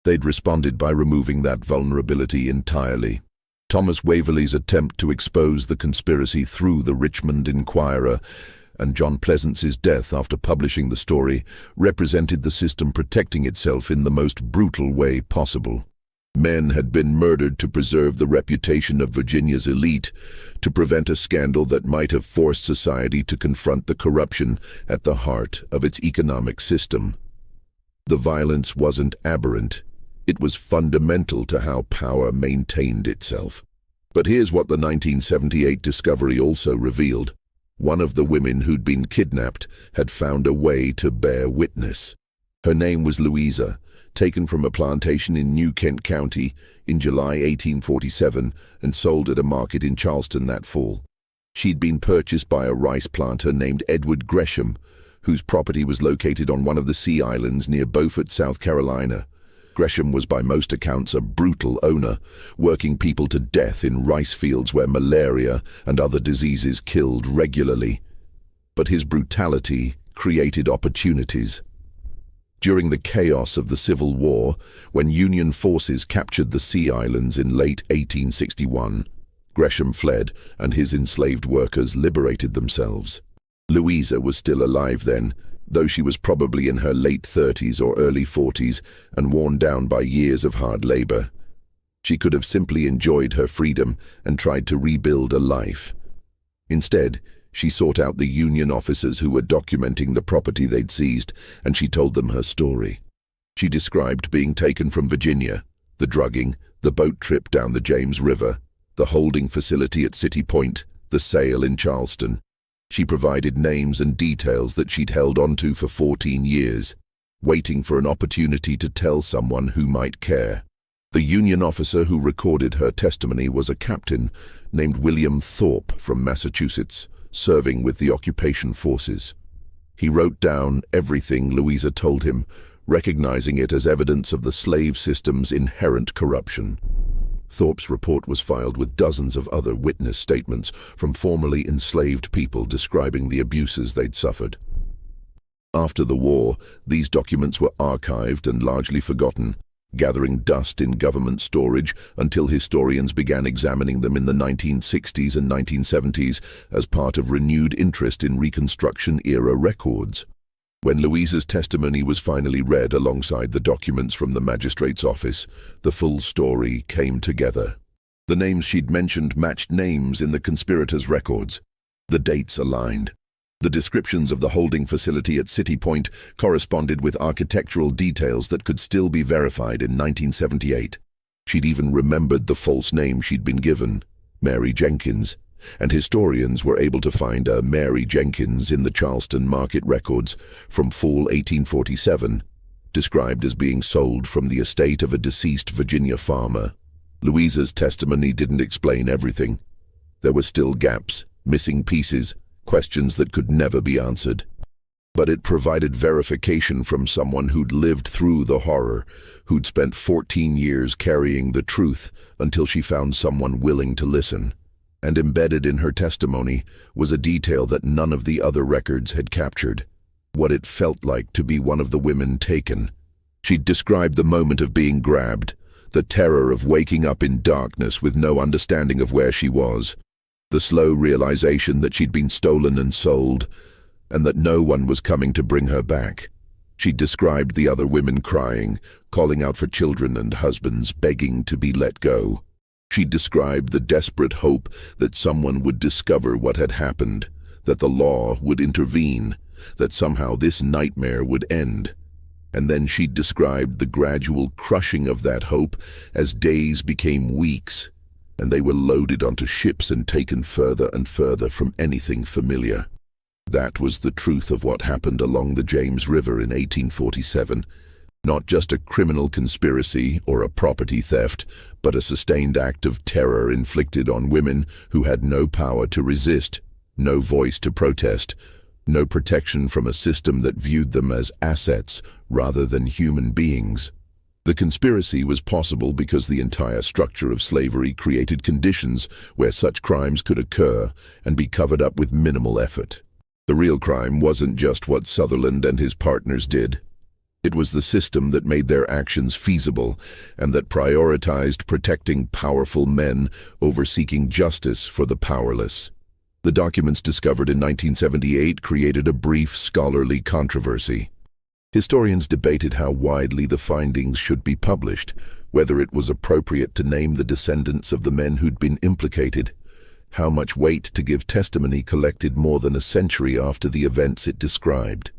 They'd responded by removing that vulnerability entirely. Thomas Waverley's attempt to expose the conspiracy through the Richmond Inquirer and John Pleasance's death after publishing the story represented the system protecting itself in the most brutal way possible. Men had been murdered to preserve the reputation of Virginia's elite, to prevent a scandal that might have forced society to confront the corruption at the heart of its economic system. The violence wasn't aberrant. It was fundamental to how power maintained itself. But here's what the 1978 discovery also revealed. One of the women who'd been kidnapped had found a way to bear witness. Her name was Louisa, taken from a plantation in New Kent County in July 1847 and sold at a market in Charleston that fall. She'd been purchased by a rice planter named Edward Gresham, whose property was located on one of the Sea Islands near Beaufort, South Carolina. Gresham was by most accounts a brutal owner, working people to death in rice fields where malaria and other diseases killed regularly. But his brutality created opportunities. During the chaos of the Civil War, when Union forces captured the Sea Islands in late 1861, Gresham fled and his enslaved workers liberated themselves. Louisa was still alive then, though she was probably in her late 30s or early 40s and worn down by years of hard labor. She could have simply enjoyed her freedom and tried to rebuild a life. Instead, she sought out the Union officers who were documenting the property they'd seized, and she told them her story. She described being taken from Virginia, the drugging, the boat trip down the James River, the holding facility at City Point, the sale in Charleston. She provided names and details that she'd held onto for 14 years, waiting for an opportunity to tell someone who might care. The Union officer who recorded her testimony was a captain named William Thorpe from Massachusetts, serving with the occupation forces. He wrote down everything Louisa told him, recognizing it as evidence of the slave system's inherent corruption. Thorpe's report was filed with dozens of other witness statements from formerly enslaved people describing the abuses they'd suffered. After the war, these documents were archived and largely forgotten, gathering dust in government storage until historians began examining them in the 1960s and 1970s as part of renewed interest in Reconstruction-era records. When Louisa's testimony was finally read alongside the documents from the magistrate's office, the full story came together. The names she'd mentioned matched names in the conspirators' records. The dates aligned. The descriptions of the holding facility at City Point corresponded with architectural details that could still be verified in 1978. She'd even remembered the false name she'd been given, Mary Jenkins, and historians were able to find a Mary Jenkins in the Charleston market records from fall 1847, described as being sold from the estate of a deceased Virginia farmer. Louisa's testimony didn't explain everything. There were still gaps, missing pieces, questions that could never be answered. But it provided verification from someone who'd lived through the horror, who'd spent 14 years carrying the truth until she found someone willing to listen. And embedded in her testimony was a detail that none of the other records had captured: what it felt like to be one of the women taken. She'd described the moment of being grabbed, the terror of waking up in darkness with no understanding of where she was, the slow realization that she'd been stolen and sold, and that no one was coming to bring her back. She'd described the other women crying, calling out for children and husbands, begging to be let go. She described the desperate hope that someone would discover what had happened, that the law would intervene, that somehow this nightmare would end. And then she described the gradual crushing of that hope as days became weeks, and they were loaded onto ships and taken further and further from anything familiar. That was the truth of what happened along the James River in 1847. Not just a criminal conspiracy or a property theft, but a sustained act of terror inflicted on women who had no power to resist, no voice to protest, no protection from a system that viewed them as assets rather than human beings. The conspiracy was possible because the entire structure of slavery created conditions where such crimes could occur and be covered up with minimal effort. The real crime wasn't just what Sutherland and his partners did. It was the system that made their actions feasible and that prioritized protecting powerful men over seeking justice for the powerless. The documents discovered in 1978 created a brief scholarly controversy. Historians debated how widely the findings should be published, whether it was appropriate to name the descendants of the men who'd been implicated, how much weight to give testimony collected more than a century after the events it described.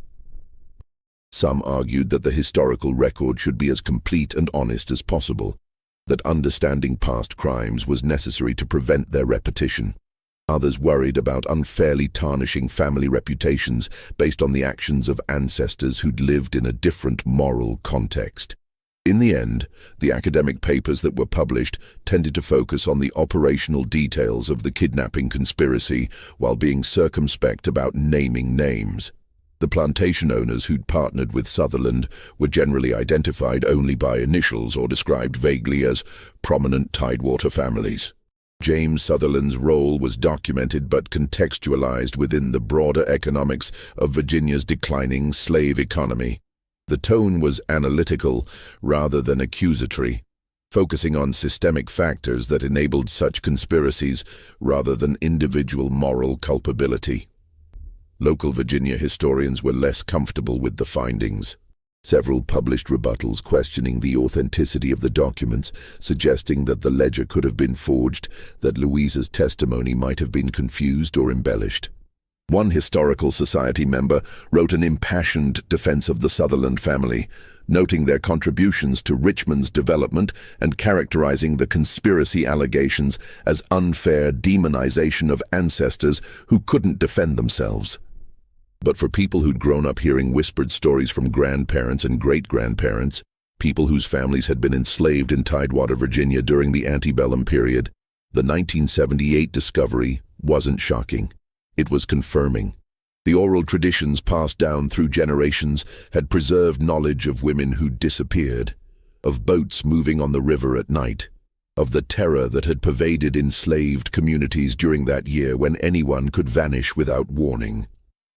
Some argued that the historical record should be as complete and honest as possible, that understanding past crimes was necessary to prevent their repetition. Others worried about unfairly tarnishing family reputations based on the actions of ancestors who'd lived in a different moral context. In the end, the academic papers that were published tended to focus on the operational details of the kidnapping conspiracy while being circumspect about naming names. The plantation owners who'd partnered with Sutherland were generally identified only by initials or described vaguely as prominent Tidewater families. James Sutherland's role was documented but contextualized within the broader economics of Virginia's declining slave economy. The tone was analytical rather than accusatory, focusing on systemic factors that enabled such conspiracies rather than individual moral culpability. Local Virginia historians were less comfortable with the findings. Several published rebuttals questioning the authenticity of the documents, suggesting that the ledger could have been forged, that Louisa's testimony might have been confused or embellished. One historical society member wrote an impassioned defense of the Sutherland family, noting their contributions to Richmond's development and characterizing the conspiracy allegations as unfair demonization of ancestors who couldn't defend themselves. But for people who'd grown up hearing whispered stories from grandparents and great-grandparents, people whose families had been enslaved in Tidewater, Virginia during the antebellum period, the 1978 discovery wasn't shocking. It was confirming. The oral traditions passed down through generations had preserved knowledge of women who disappeared, of boats moving on the river at night, of the terror that had pervaded enslaved communities during that year when anyone could vanish without warning.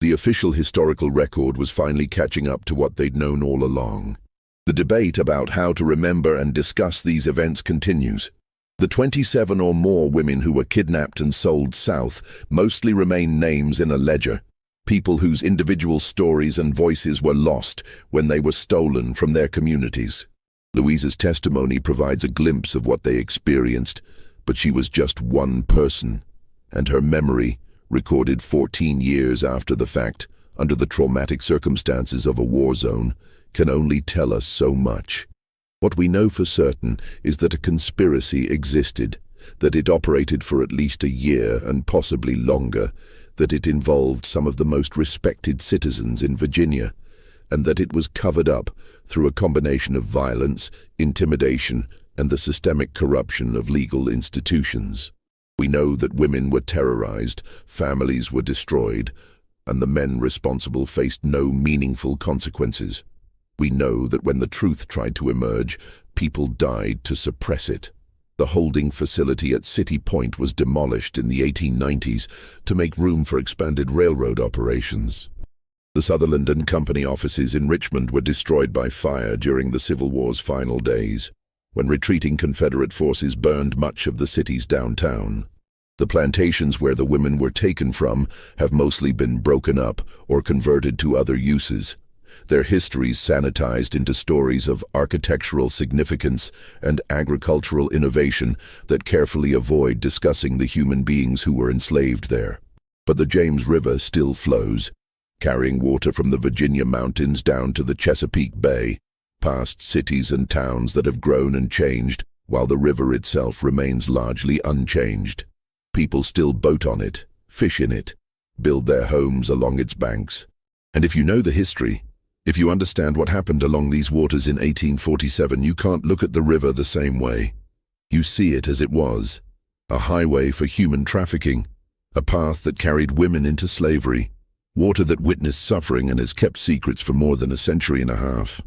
The official historical record was finally catching up to what they'd known all along. The debate about how to remember and discuss these events continues. The 27 or more women who were kidnapped and sold south mostly remain names in a ledger, people whose individual stories and voices were lost when they were stolen from their communities. Louisa's testimony provides a glimpse of what they experienced, but she was just one person, and her memory, recorded 14 years after the fact, under the traumatic circumstances of a war zone, can only tell us so much. What we know for certain is that a conspiracy existed, that it operated for at least a year and possibly longer, that it involved some of the most respected citizens in Virginia, and that it was covered up through a combination of violence, intimidation, and the systemic corruption of legal institutions. We know that women were terrorized, families were destroyed, and the men responsible faced no meaningful consequences. We know that when the truth tried to emerge, people died to suppress it. The holding facility at City Point was demolished in the 1890s to make room for expanded railroad operations. The Sutherland and Company offices in Richmond were destroyed by fire during the Civil War's final days, when retreating Confederate forces burned much of the city's downtown. The plantations where the women were taken from have mostly been broken up or converted to other uses, their histories sanitized into stories of architectural significance and agricultural innovation that carefully avoid discussing the human beings who were enslaved there. But the James River still flows, carrying water from the Virginia mountains down to the Chesapeake Bay, past cities and towns that have grown and changed, while the river itself remains largely unchanged. People still boat on it, fish in it, build their homes along its banks. And if you know the history, if you understand what happened along these waters in 1847, you can't look at the river the same way. You see it as it was, a highway for human trafficking, a path that carried women into slavery, water that witnessed suffering and has kept secrets for more than a century and a half.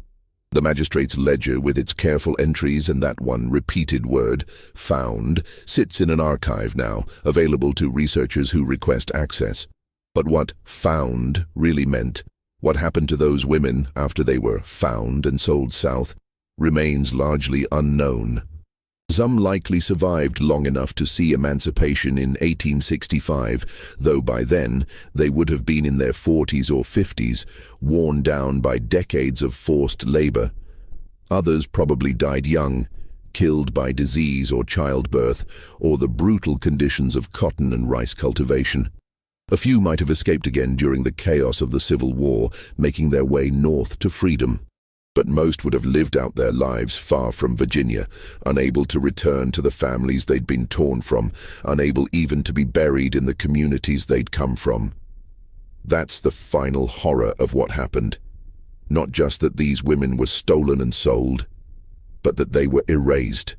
The magistrate's ledger, with its careful entries and that one repeated word, found, sits in an archive now, available to researchers who request access. But what found really meant, what happened to those women after they were found and sold south, remains largely unknown. Some likely survived long enough to see emancipation in 1865, though by then they would have been in their 40s or 50s, worn down by decades of forced labor. Others probably died young, killed by disease or childbirth, or the brutal conditions of cotton and rice cultivation. A few might have escaped again during the chaos of the Civil War, making their way north to freedom. But most would have lived out their lives far from Virginia, unable to return to the families they'd been torn from, unable even to be buried in the communities they'd come from. That's the final horror of what happened. Not just that these women were stolen and sold, but that they were erased.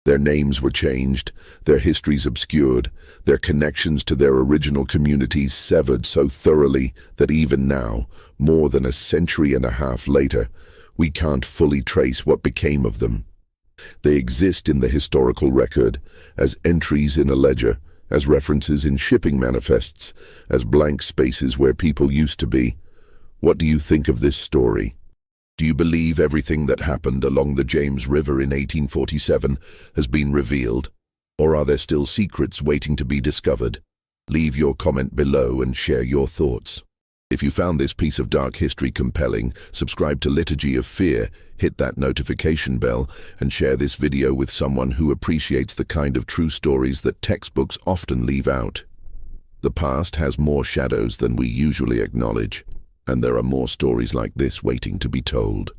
Their names were changed, their histories obscured, their connections to their original communities severed so thoroughly that even now, more than a century and a half later, we can't fully trace what became of them. They exist in the historical record, as entries in a ledger, as references in shipping manifests, as blank spaces where people used to be. What do you think of this story? Do you believe everything that happened along the James River in 1847 has been revealed? Or are there still secrets waiting to be discovered? Leave your comment below and share your thoughts. If you found this piece of dark history compelling, subscribe to Liturgy of Fear, hit that notification bell, and share this video with someone who appreciates the kind of true stories that textbooks often leave out. The past has more shadows than we usually acknowledge, and there are more stories like this waiting to be told.